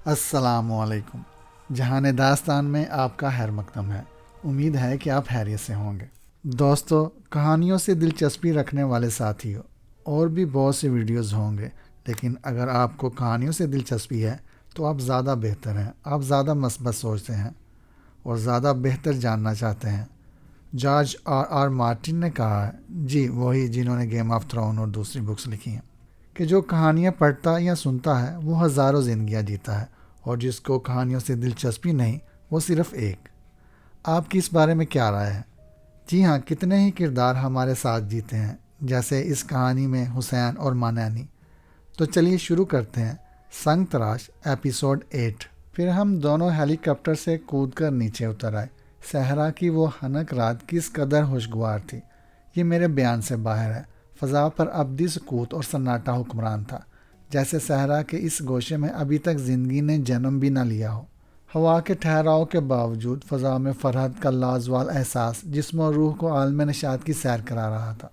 السلام علیکم۔ جہان داستان میں آپ کا خیر مقدم ہے۔ امید ہے کہ آپ خیریت سے ہوں گے۔ دوستو، کہانیوں سے دلچسپی رکھنے والے ساتھیوں، اور بھی بہت سے ویڈیوز ہوں گے، لیکن اگر آپ کو کہانیوں سے دلچسپی ہے تو آپ زیادہ بہتر ہیں، آپ زیادہ مثبت سوچتے ہیں اور زیادہ بہتر جاننا چاہتے ہیں۔ جارج آر مارٹن نے کہا ہے، جی وہی جنہوں نے گیم آف تھرون اور دوسری بکس لکھی ہیں، کہ جو کہانیاں پڑھتا یا سنتا ہے وہ ہزاروں زندگیاں جیتا ہے، اور جس کو کہانیوں سے دلچسپی نہیں وہ صرف ایک۔ آپ کی اس بارے میں کیا رائے ہے؟ جی ہاں، کتنے ہی کردار ہمارے ساتھ جیتے ہیں، جیسے اس کہانی میں حسین اور مانانی۔ تو چلیے شروع کرتے ہیں۔ سنگ تراش ایپیسوڈ 8۔ پھر ہم دونوں ہیلی کاپٹر سے کود کر نیچے اتر آئے۔ صحرا کی وہ حنک رات کس قدر خوشگوار تھی، یہ میرے بیان سے باہر ہے۔ فضا پر ابدی سکوت اور سناٹا حکمران تھا، جیسے صحرا کے اس گوشے میں ابھی تک زندگی نے جنم بھی نہ لیا ہو۔ ہوا کے ٹھہراؤ کے باوجود فضا میں فرحت کا لازوال احساس جسم و روح کو عالم نشاط کی سیر کرا رہا تھا۔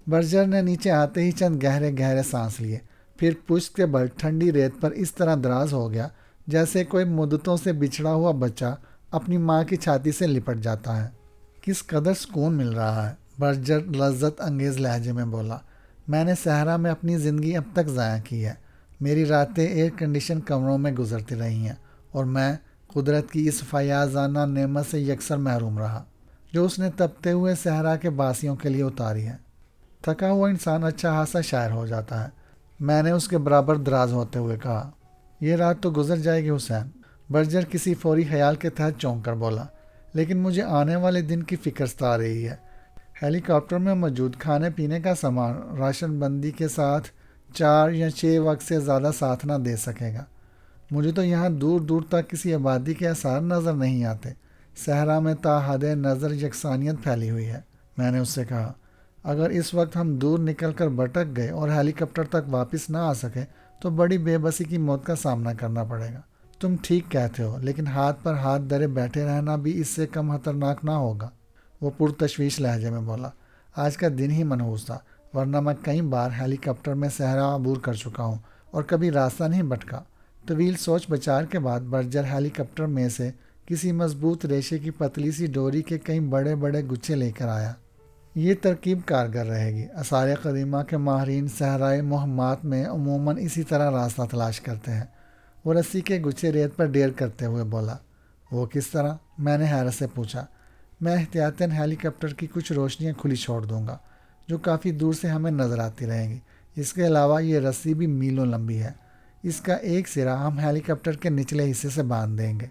برجر نے نیچے آتے ہی چند گہرے گہرے سانس لیے، پھر پشت کے بل ٹھنڈی ریت پر اس طرح دراز ہو گیا جیسے کوئی مدتوں سے بچھڑا ہوا بچہ اپنی ماں کی چھاتی سے لپٹ جاتا ہے۔ کس قدر سکون مل رہا ہے، برجر لذت انگیز لہجے میں بولا۔ میں نے صحرا میں اپنی زندگی اب تک ضائع کی ہے۔ میری راتیں ایئر کنڈیشن کمروں میں گزرتی رہی ہیں، اور میں قدرت کی اس فیاضانہ نعمت سے یکسر محروم رہا جو اس نے تپتے ہوئے صحرا کے باسیوں کے لیے اتاری ہے۔ تھکا ہوا انسان اچھا خاصا شاعر ہو جاتا ہے، میں نے اس کے برابر دراز ہوتے ہوئے کہا۔ یہ رات تو گزر جائے گی حسین، برجر کسی فوری خیال کے تحت چونک کر بولا، لیکن مجھے آنے والے دن کی فکر ستا رہی ہے۔ ہیلی کاپٹر میں موجود کھانے پینے کا سامان راشن بندی کے ساتھ 4 یا 6 وقت سے زیادہ ساتھ نہ دے سکے گا۔ مجھے تو یہاں دور دور تک کسی آبادی کے آثار نظر نہیں آتے۔ صحرا میں تا حد نظر یکسانیت پھیلی ہوئی ہے۔ میں نے اس سے کہا، اگر اس وقت ہم دور نکل کر بھٹک گئے اور ہیلی کاپٹر تک واپس نہ آ سکے تو بڑی بے بسی کی موت کا سامنا کرنا پڑے گا۔ تم ٹھیک کہتے ہو، لیکن ہاتھ پر ہاتھ دھرے بیٹھے رہنا بھی اس سے کم خطرناک نہ ہوگا، وہ پرتشویش لہجے میں بولا۔ آج کا دن ہی منحوس تھا، ورنہ میں کئی بار ہیلی کاپٹر میں صحرا عبور کر چکا ہوں اور کبھی راستہ نہیں بھٹکا۔ طویل سوچ بچار کے بعد برجر ہیلی کاپٹر میں سے کسی مضبوط ریشے کی پتلی سی ڈوری کے کئی بڑے بڑے گچھے لے کر آیا۔ یہ ترکیب کارگر رہے گی۔ آثار قدیمہ کے ماہرین صحرائے مہمات میں عموماً اسی طرح راستہ تلاش کرتے ہیں، وہ رسی کے گچھے ریت پر ڈیر کرتے ہوئے بولا۔ وہ کس طرح؟ میں نے حیرت سے پوچھا۔ میں احتیاطاً ہیلی کاپٹر کی کچھ روشنیاں کھلی چھوڑ دوں گا جو کافی دور سے ہمیں نظر آتی رہیں گی۔ اس کے علاوہ یہ رسی بھی میلوں لمبی ہے۔ اس کا ایک سرا ہم ہیلی کاپٹر کے نچلے حصے سے باندھ دیں گے،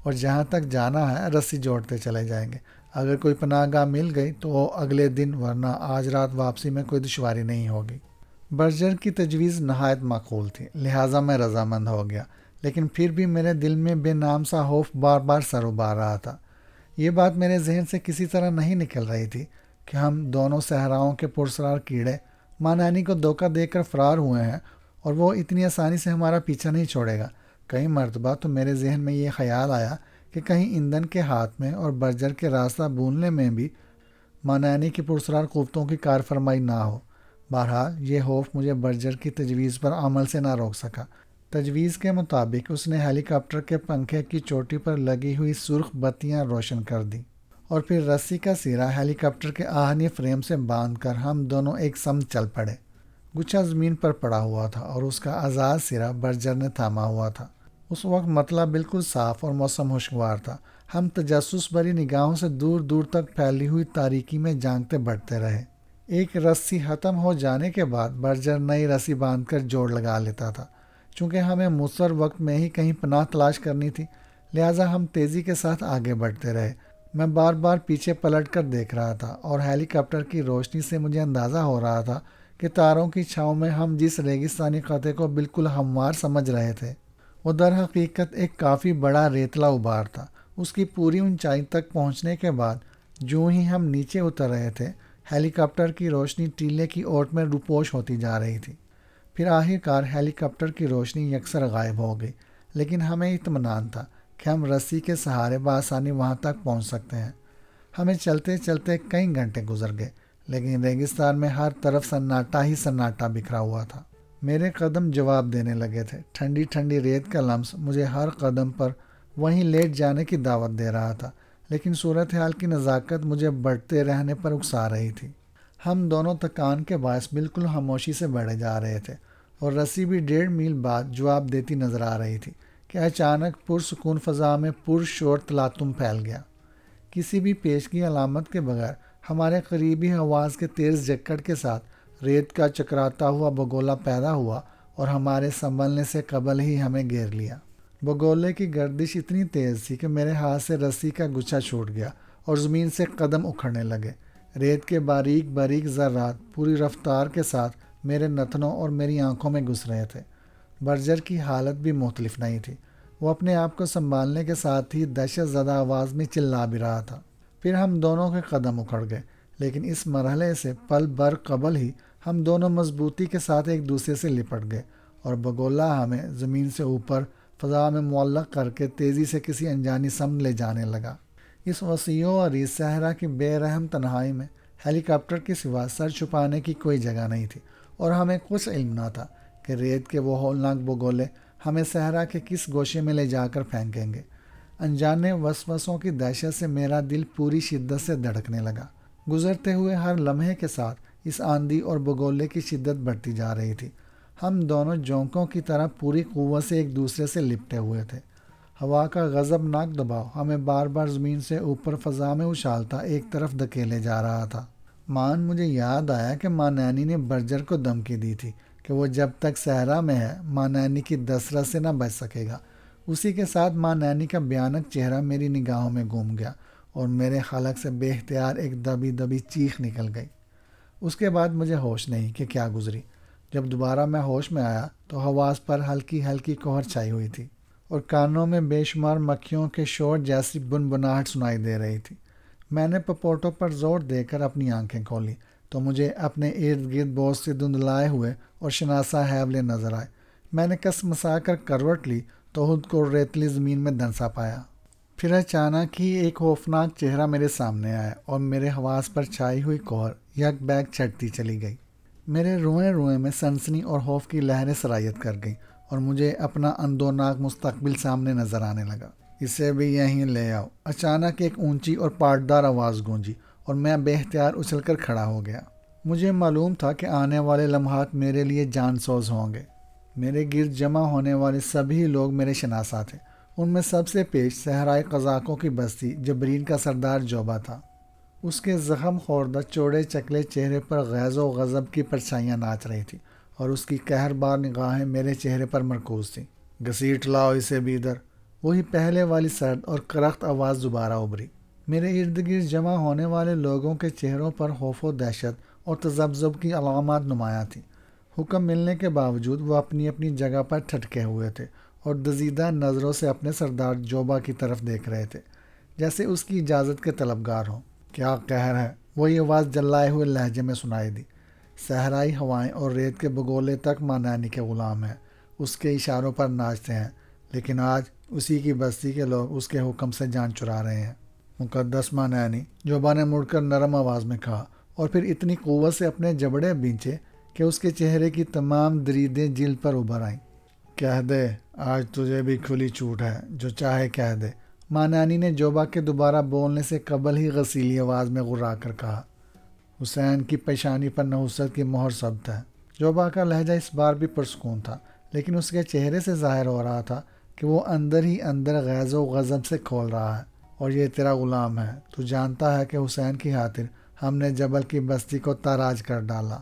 اور جہاں تک جانا ہے رسی جوڑتے چلے جائیں گے۔ اگر کوئی پناہ گاہ مل گئی تو وہ اگلے دن، ورنہ آج رات واپسی میں کوئی دشواری نہیں ہوگی۔ برجر کی تجویز نہایت معقول تھی، لہٰذا میں رضامند ہو گیا، لیکن پھر بھی میرے دل میں بے نام سا خوف بار بار سر ابار رہا تھا۔ یہ بات میرے ذہن سے کسی طرح نہیں نکل رہی تھی کہ ہم دونوں صحراؤں کے پرسرار کیڑے مانانی کو دھوکہ دے کر فرار ہوئے ہیں، اور وہ اتنی آسانی سے ہمارا پیچھا نہیں چھوڑے گا۔ کئی مرتبہ تو میرے ذہن میں یہ خیال آیا کہ کہیں ایندھن کے ہاتھ میں اور برجر کے راستہ بھولنے میں بھی مانانی کی پرسرار قوتوں کی کار فرمائی نہ ہو۔ بہرحال یہ خوف مجھے برجر کی تجویز پر عمل سے نہ روک سکا۔ تجویز کے مطابق اس نے ہیلی کاپٹر کے پنکھے کی چوٹی پر لگی ہوئی سرخ بتیاں روشن کر دیں، اور پھر رسی کا سرا ہیلی کاپٹر کے آہنی فریم سے باندھ کر ہم دونوں ایک سمت چل پڑے۔ گچھا زمین پر پڑا ہوا تھا اور اس کا آزاد سرا برجر نے تھاما ہوا تھا۔ اس وقت مطلع بالکل صاف اور موسم خوشگوار تھا۔ ہم تجسس بھری نگاہوں سے دور دور تک پھیلی ہوئی تاریکی میں جانتے بڑھتے رہے۔ ایک رسی ختم ہو جانے کے بعد برجر نئی رسی باندھ کر جوڑ لگا لیتا تھا۔ چونکہ ہمیں مؤثر وقت میں ہی کہیں پناہ تلاش کرنی تھی، لہٰذا ہم تیزی کے ساتھ آگے بڑھتے رہے۔ میں بار بار پیچھے پلٹ کر دیکھ رہا تھا، اور ہیلی کاپٹر کی روشنی سے مجھے اندازہ ہو رہا تھا کہ تاروں کی چھاؤں میں ہم جس ریگستانی خطے کو بالکل ہموار سمجھ رہے تھے وہ در حقیقت ایک کافی بڑا ریتلا غبار تھا۔ اس کی پوری اونچائی تک پہنچنے کے بعد جوں ہی ہم نیچے اتر رہے تھے، ہیلی کاپٹر کی روشنی ٹیلے کی اوٹ میں روپوش ہوتی جا رہی تھی۔ پھر آخر کار ہیلی کاپٹر کی روشنی یکسر غائب ہو گئی، لیکن ہمیں اطمینان تھا کہ ہم رسی کے سہارے بآسانی وہاں تک پہنچ سکتے ہیں۔ ہمیں چلتے چلتے کئی گھنٹے گزر گئے، لیکن ریگستان میں ہر طرف سناٹا ہی سناٹا بکھرا ہوا تھا۔ میرے قدم جواب دینے لگے تھے۔ ٹھنڈی ٹھنڈی ریت کا لمس مجھے ہر قدم پر وہیں لیٹ جانے کی دعوت دے رہا تھا، لیکن صورتحال کی نزاکت مجھے بڑھتے رہنے پر اکسا رہی تھی۔ ہم دونوں تکان کے باعث بالکل خاموشی سے بڑھے جا رہے تھے، اور رسی بھی 1.5 میل بعد جواب دیتی نظر آ رہی تھی کہ اچانک پرسکون فضا میں پرشور تلاطم پھیل گیا۔ کسی بھی پیشگی علامت کے بغیر ہمارے قریبی آواز کے تیز جکڑ کے ساتھ ریت کا چکراتا ہوا بگولا پیدا ہوا اور ہمارے سنبھلنے سے قبل ہی ہمیں گھیر لیا۔ بگولے کی گردش اتنی تیز تھی کہ میرے ہاتھ سے رسی کا گچھا چھوٹ گیا اور زمین سے قدم اکھڑنے لگے۔ ریت کے باریک باریک ذرات پوری رفتار کے ساتھ میرے نتنوں اور میری آنکھوں میں گھس رہے تھے۔ برجر کی حالت بھی مختلف نہیں تھی۔ وہ اپنے آپ کو سنبھالنے کے ساتھ ہی دہشت زدہ آواز میں چلا بھی رہا تھا۔ پھر ہم دونوں کے قدم اکھڑ گئے، لیکن اس مرحلے سے پل بھر قبل ہی ہم دونوں مضبوطی کے ساتھ ایک دوسرے سے لپٹ گئے، اور بگولا ہمیں زمین سے اوپر فضا میں معلق کر کے تیزی سے کسی انجانی سمت لے جانے لگا۔ اس وسیع و عریض صحرا کی بے رحم تنہائی میں ہیلی کاپٹر کے سوا سر چھپانے کی کوئی جگہ نہیں تھی، اور ہمیں کچھ علم نہ تھا کہ ریت کے وہ ہولناک بگولے ہمیں صحرا کے کس گوشے میں لے جا کر پھینکیں گے۔ انجانے وسوسوں کی دہشت سے میرا دل پوری شدت سے دھڑکنے لگا۔ گزرتے ہوئے ہر لمحے کے ساتھ اس آندھی اور بگولے کی شدت بڑھتی جا رہی تھی۔ ہم دونوں جونکوں کی طرح پوری قوت سے ایک دوسرے سے لپٹے ہوئے تھے۔ ہوا کا غضبناک دباؤ ہمیں بار بار زمین سے اوپر فضا میں اچھالتا ایک طرف دھکیلے جا رہا تھا۔ مجھے یاد آیا کہ ماں نینی نے برجر کو دھمکی دی تھی کہ وہ جب تک صحرا میں ہے ماں نینی کی دسترس سے نہ بچ سکے گا۔ اسی کے ساتھ ماں نینی کا بھیانک چہرہ میری نگاہوں میں گھوم گیا، اور میرے حلق سے بے اختیار ایک دبی دبی چیخ نکل گئی۔ اس کے بعد مجھے ہوش نہیں کہ کیا گزری۔ جب دوبارہ میں ہوش میں آیا تو حواس پر ہلکی ہلکی کہر چھائی ہوئی تھی، اور کانوں میں بے شمار مکھیوں کے شور جیسی بنبناہٹ سنائی دے رہی تھی۔ میں نے پپوٹوں پر زور دے کر اپنی آنکھیں کھولی تو مجھے اپنے ارد گرد بہت سے دھندلائے ہوئے اور شناسا حیولے نظر آئے۔ میں نے کس مسا کر کروٹ لی تو خود کو ریتلی زمین میں دنسا پایا۔ پھر اچانک ہی ایک خوفناک چہرہ میرے سامنے آیا، اور میرے حواس پر چھائی ہوئی کہر یک بیک چھٹتی چلی گئی۔ میرے روئیں روئیں میں سنسنی اور خوف کی لہریں سرایت کر گئیں، اور مجھے اپنا اندوناک مستقبل سامنے نظر آنے لگا۔ اسے بھی یہیں لے آؤ۔ اچانک ایک اونچی اور پاٹدار آواز گونجی، اور میں بے اختیار اچھل کر کھڑا ہو گیا۔ مجھے معلوم تھا کہ آنے والے لمحات میرے لیے جان سوز ہوں گے۔ میرے گرد جمع ہونے والے سبھی لوگ میرے شناسا تھے۔ ان میں سب سے پیش صحرائے قزاقوں کی بستی جبرین کا سردار جوبا تھا۔ اس کے زخم خوردہ چوڑے چکلے چہرے پر غیظ و غضب کی پرچھائیاں ناچ رہی تھیں، اور اس کی قہربار نگاہیں میرے چہرے پر مرکوز تھیں۔ گھسیٹ لاؤ اسے بھی ادھر۔ وہی پہلے والی سرد اور کرخت آواز دوبارہ ابھری۔ میرے ارد گرد جمع ہونے والے لوگوں کے چہروں پر خوف و دہشت اور تذبذب کی علامات نمایاں تھیں۔ حکم ملنے کے باوجود وہ اپنی اپنی جگہ پر ٹھٹکے ہوئے تھے، اور دزیدہ نظروں سے اپنے سردار جوبا کی طرف دیکھ رہے تھے، جیسے اس کی اجازت کے طلبگار ہوں۔ کیا قہر ہے، وہی آواز جلائے ہوئے لہجے میں سنائی دی۔ صحرائی ہوائیں اور ریت کے بگولے تک ماں نینی کے غلام ہیں، اس کے اشاروں پر ناچتے ہیں، لیکن آج اسی کی بستی کے لوگ اس کے حکم سے جان چرا رہے ہیں۔ مقدس ماں نینی، جوبا نے مڑ کر نرم آواز میں کہا، اور پھر اتنی قوت سے اپنے جبڑے بینچے کہ اس کے چہرے کی تمام دریدیں جلد پر ابھر آئیں۔ کہہ دے، آج تجھے بھی کھلی چھوٹ ہے، جو چاہے کہہ دے، ماں نانی نے جوبا کے دوبارہ بولنے سے قبل ہی غسیلی آواز میں غرا کر کہا۔ حسین کی پیشانی پر نحوست کی مہر ثبت ہے۔ جوبا کا لہجہ اس بار بھی پرسکون تھا، لیکن اس کے چہرے سے ظاہر ہو رہا تھا کہ وہ اندر ہی اندر غیظ و غضب سے کھول رہا ہے۔ اور یہ تیرا غلام ہے، تو جانتا ہے کہ حسین کی خاطر ہم نے جبل کی بستی کو تاراج کر ڈالا،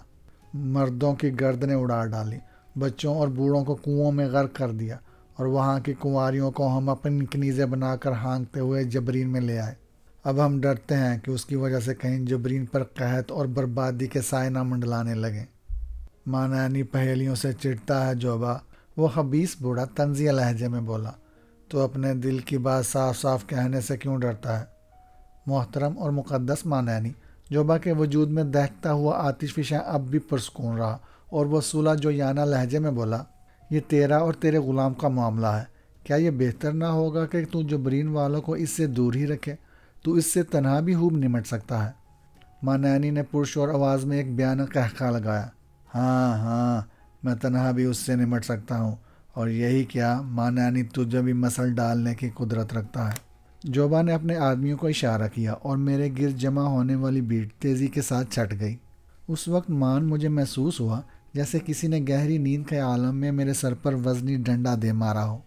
مردوں کی گردنیں اڑا ڈالی، بچوں اور بوڑھوں کو کنوؤں میں غرق کر دیا، اور وہاں کی کنواریوں کو ہم اپنی کنیزیں بنا کر ہانکتے ہوئے جبرین میں لے آئے۔ اب ہم ڈرتے ہیں کہ اس کی وجہ سے کہیں جبرین پر قحط اور بربادی کے سائے نہ منڈلانے لگیں۔ ماں نانی پہیلیوں سے چڑھتا ہے جوبا، وہ خبیث بوڑھا طنزیہ لہجے میں بولا۔ تو اپنے دل کی بات صاف صاف کہنے سے کیوں ڈرتا ہے؟ محترم اور مقدس ماں نانی، جوبا کے وجود میں دہتا ہوا آتش فشاں اب بھی پرسکون رہا، اور وہ صلح جو یانہ لہجے میں بولا، یہ تیرا اور تیرے غلام کا معاملہ ہے۔ کیا یہ بہتر نہ ہوگا کہ تو جبرین والوں کو اس سے دور ہی رکھے؟ تو اس سے تنہا بھی خوب نمٹ سکتا ہے۔ ماں نانی نے پرشور آواز میں ایک بیانہ قہقہ لگایا۔ ہاں ہاں، میں تنہا بھی اس سے نمٹ سکتا ہوں، اور یہی کیا ماں نانی تجھے بھی مسل ڈالنے کی قدرت رکھتا ہے۔ جوبا نے اپنے آدمیوں کو اشارہ کیا اور میرے گرد جمع ہونے والی بھیڑ تیزی کے ساتھ چھٹ گئی۔ اس وقت مجھے محسوس ہوا جیسے کسی نے گہری نیند کے عالم میں میرے سر پر وزنی ڈنڈا دے مارا ہو۔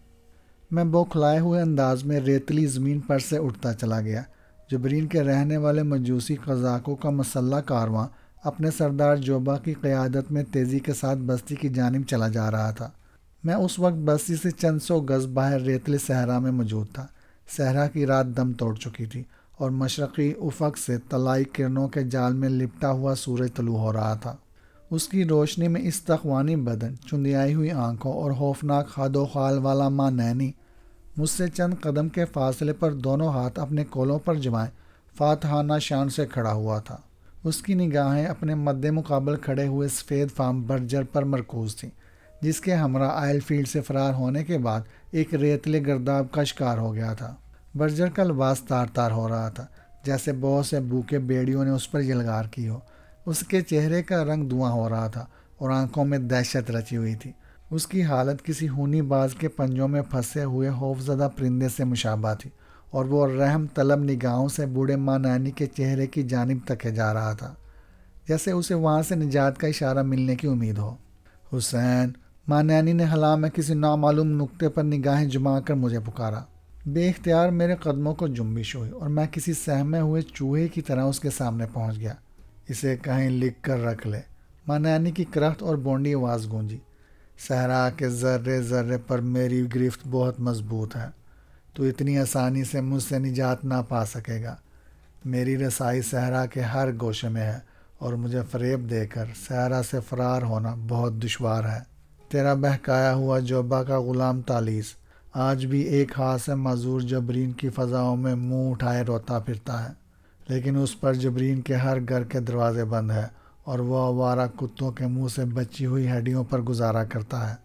میں بوکھلائے ہوئے انداز میں ریتلی زمین پر سے اٹھتا چلا گیا۔ جبرین کے رہنے والے مجوسی قزاقوں کا مسلح کارواں اپنے سردار جوبا کی قیادت میں تیزی کے ساتھ بستی کی جانب چلا جا رہا تھا۔ میں اس وقت بستی سے چند سو گز باہر ریتلے صحرا میں موجود تھا۔ صحرا کی رات دم توڑ چکی تھی اور مشرقی افق سے طلائی کرنوں کے جال میں لپٹا ہوا سورج طلوع ہو رہا تھا۔ اس کی روشنی میں استخوانی بدن، چندیائی ہوئی آنکھوں اور خوفناک خد و خال والا ماں نینی مجھ سے چند قدم کے فاصلے پر دونوں ہاتھ اپنے کولوں پر جمائے فاتحانہ شان سے کھڑا ہوا تھا۔ اس کی نگاہیں اپنے مد مقابل کھڑے ہوئے سفید فام برجر پر مرکوز تھیں، جس کے ہمراہ آئل فیلڈ سے فرار ہونے کے بعد ایک ریتلے گرداب کا شکار ہو گیا تھا۔ برجر کا لباس تار تار ہو رہا تھا، جیسے بہت سے بھوکے بیڑیوں نے اس پر یلغار کی ہو۔ اس کے چہرے کا رنگ دھواں ہو رہا تھا اور آنکھوں میں دہشت رچی ہوئی تھی۔ اس کی حالت کسی خونی باز کے پنجوں میں پھنسے ہوئے خوفزدہ پرندے سے مشابہ تھی، اور وہ رحم طلب نگاہوں سے بوڑھے ماں نانی کے چہرے کی جانب تکے جا رہا تھا، جیسے اسے وہاں سے نجات کا اشارہ ملنے کی امید ہو۔ حسین، ماں نانی نے حلا میں کسی نامعلوم نقطے پر نگاہیں جما کر مجھے پکارا۔ بے اختیار میرے قدموں کو جنبش ہوئی اور میں کسی سہمے ہوئے چوہے کی طرح اس کے سامنے پہنچ گیا۔ اسے کہیں لکھ کر رکھ لے، ماں نانی کی کرخت اور بونڈی آواز گونجی۔ صحرا کے ذرے ذرے پر میری گرفت بہت مضبوط ہے، تو اتنی آسانی سے مجھ سے نجات نہ پا سکے گا۔ میری رسائی صحرا کے ہر گوشے میں ہے، اور مجھے فریب دے کر صحرا سے فرار ہونا بہت دشوار ہے۔ تیرا بہکایا ہوا جوبا کا غلام تالیس آج بھی ایک ہاتھ سے معذور جبرین کی فضاؤں میں منہ اٹھائے روتا پھرتا ہے، لیکن اس پر جبرین کے ہر گھر کے دروازے بند ہے اور وہ آوارہ کتوں کے منہ سے بچی ہوئی ہڈیوں پر گزارا کرتا ہے۔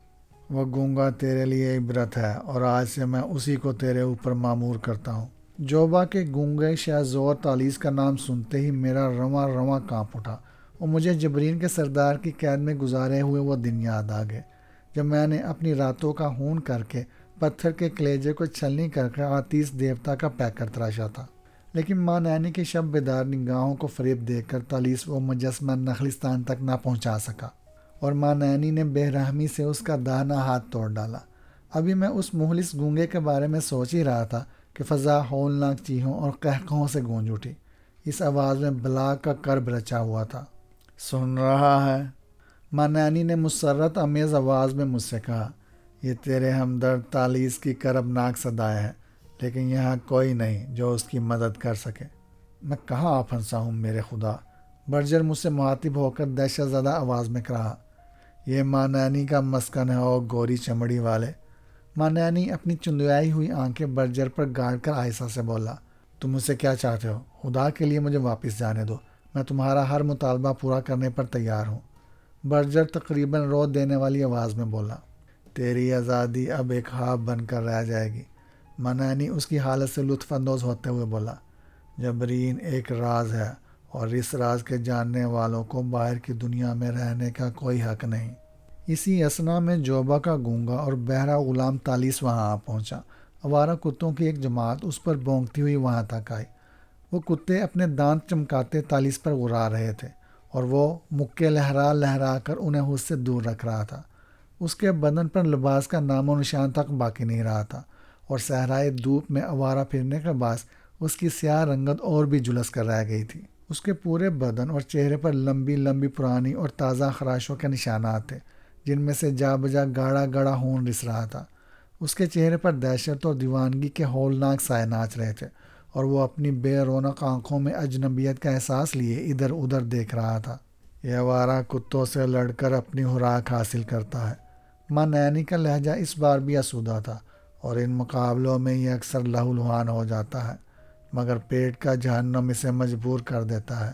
وہ گونگا تیرے لیے عبرت ہے، اور آج سے میں اسی کو تیرے اوپر معمور کرتا ہوں۔ جوبا کے گونگے شاہ زور تالیس کا نام سنتے ہی میرا رواں رواں کانپ اٹھا، اور مجھے جبرین کے سردار کی قید میں گزارے ہوئے وہ دن یاد آ گئے جب میں نے اپنی راتوں کا خون کر کے پتھر کے کلیجے کو چھلنی کر کے آتیش دیوتا کا پیکر تراشا تھا۔ لیکن ماں نانی کی شب بیدار نگاہوں کو فریب دے کر تالیس وہ مجسمہ نخلستان تک نہ پہنچا سکا، اور ماں نانی نے بے رحمی سے اس کا داہنا ہاتھ توڑ ڈالا۔ ابھی میں اس مخلص گونگے کے بارے میں سوچ ہی رہا تھا کہ فضا ہولناک چیخوں اور قہقہوں سے گونج اٹھی۔ اس آواز میں بلا کا کرب رچا ہوا تھا۔ سن رہا ہے؟ ماں نانی نے مسرت امیز آواز میں مجھ سے کہا۔ یہ تیرے ہمدرد تالیس کی کربناک صدائیں ہیں، لیکن یہاں کوئی نہیں جو اس کی مدد کر سکے۔ میں کہاں آ پھنسا ہوں میرے خدا؟ برجر مجھ سے مخاطب ہو کر دہشت زدہ آواز میں کہا۔ یہ ماں نانی کا مسکن ہے، او گوری چمڑی والے۔ ماں نانی اپنی چندیائی ہوئی آنکھیں برجر پر گاڑ کر آہستہ سے بولا۔ تم مجھ سے کیا چاہتے ہو؟ خدا کے لیے مجھے واپس جانے دو، میں تمہارا ہر مطالبہ پورا کرنے پر تیار ہوں۔ برجر تقریباً رو دینے والی آواز میں بولا۔ تیری آزادی اب ایک خواب بن کر رہ جائے گی۔ ماں نانی اس کی حالت سے لطف اندوز ہوتے ہوئے بولا۔ جبرین ایک راز ہے، اور اس راز کے جاننے والوں کو باہر کی دنیا میں رہنے کا کوئی حق نہیں۔ اسی اثنا میں جوبا کا گونگا اور بہرا غلام تالیس وہاں آ پہنچا۔ آوارہ کتوں کی ایک جماعت اس پر بونکتی ہوئی وہاں تک آئی۔ وہ کتے اپنے دانت چمکاتے تالیس پر غرا رہے تھے، اور وہ مکے لہرا لہرا کر انہیں اس سے دور رکھ رہا تھا۔ اس کے بدن پر لباس کا نام و نشان تک باقی نہیں رہا تھا، اور صحرائے دھوپ میں آوارہ پھرنے کے باعث اس کی سیاہ رنگت اور بھی جھلس کر رہ گئی تھی۔ اس کے پورے بدن اور چہرے پر لمبی لمبی پرانی اور تازہ خراشوں کے نشانات تھے، جن میں سے جا بجا گاڑا گاڑا خون رس رہا تھا۔ اس کے چہرے پر دہشت اور دیوانگی کے ہولناک سائے ناچ رہے تھے، اور وہ اپنی بے رونق آنکھوں میں اجنبیت کا احساس لیے ادھر ادھر دیکھ رہا تھا۔ یہ آوارہ کتوں سے لڑ کر اپنی خوراک حاصل کرتا ہے۔ ماں نینی کا لہجہ اس بار بھی آسودہ تھا، اور ان مقابلوں میں یہ اکثر لہولہان ہو جاتا ہے، مگر پیٹ کا جہنم اسے مجبور کر دیتا ہے۔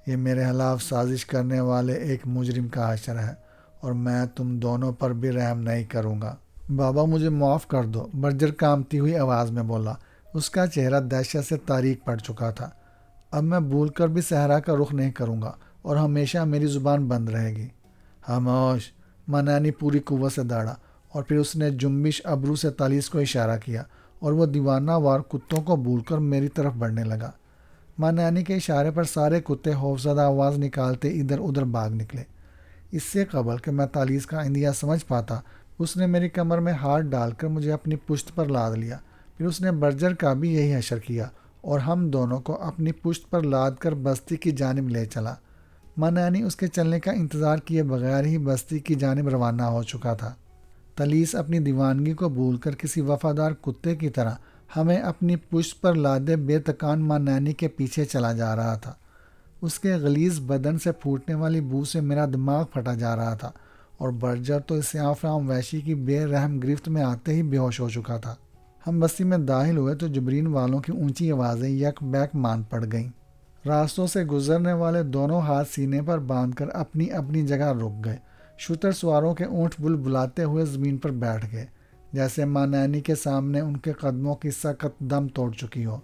یہ میرے خلاف سازش کرنے والے ایک مجرم کا حشر ہے، اور میں تم دونوں پر بھی رحم نہیں کروں گا۔ بابا مجھے معاف کر دو، برجر کانپتی ہوئی آواز میں بولا۔ اس کا چہرہ دہشت سے تاریک پڑ چکا تھا۔ اب میں بھول کر بھی صحرا کا رخ نہیں کروں گا، اور ہمیشہ میری زبان بند رہے گی۔ خاموش، ماں نانی پوری قوت سے دوڑا اور پھر اس نے جنبش ابرو سے تالیس کو اشارہ کیا اور وہ دیوانہ وار کتوں کو بھول کر میری طرف بڑھنے لگا۔ ماں نانی کے اشارے پر سارے کتے خوفزدہ آواز نکالتے ادھر ادھر بھاگ نکلے۔ اس سے قبل کہ میں تالیس کا اندیہ سمجھ پاتا، اس نے میری کمر میں ہاتھ ڈال کر مجھے اپنی پشت پر لاد لیا۔ پھر اس نے برجر کا بھی یہی حشر کیا اور ہم دونوں کو اپنی پشت پر لاد کر بستی کی جانب لے چلا۔ ماں نانی اس کے چلنے کا انتظار کیے بغیر ہی بستی کی جانب روانہ ہو چکا تھا۔ تالیس اپنی دیوانگی کو بھول کر کسی وفادار کتے کی طرح ہمیں اپنی پشت پر لادے بے تکان ماں نانی کے پیچھے چلا جا رہا تھا۔ اس کے غلیظ بدن سے پھوٹنے والی بو سے میرا دماغ پھٹا جا رہا تھا اور برجر تو اس سیاہ وحشی کی بے رحم گرفت میں آتے ہی بے ہوش ہو چکا تھا۔ ہم بستی میں داخل ہوئے تو جبرین والوں کی اونچی آوازیں یک بیک مان پڑ گئیں۔ راستوں سے گزرنے والے دونوں ہاتھ سینے پر باندھ کر اپنی اپنی جگہ رک گئے۔ شتر سواروں کے اونٹ بلاتے ہوئے زمین پر بیٹھ گئے، جیسے ماں نانی کے سامنے ان کے قدموں کی سخت دم توڑ چکی ہو۔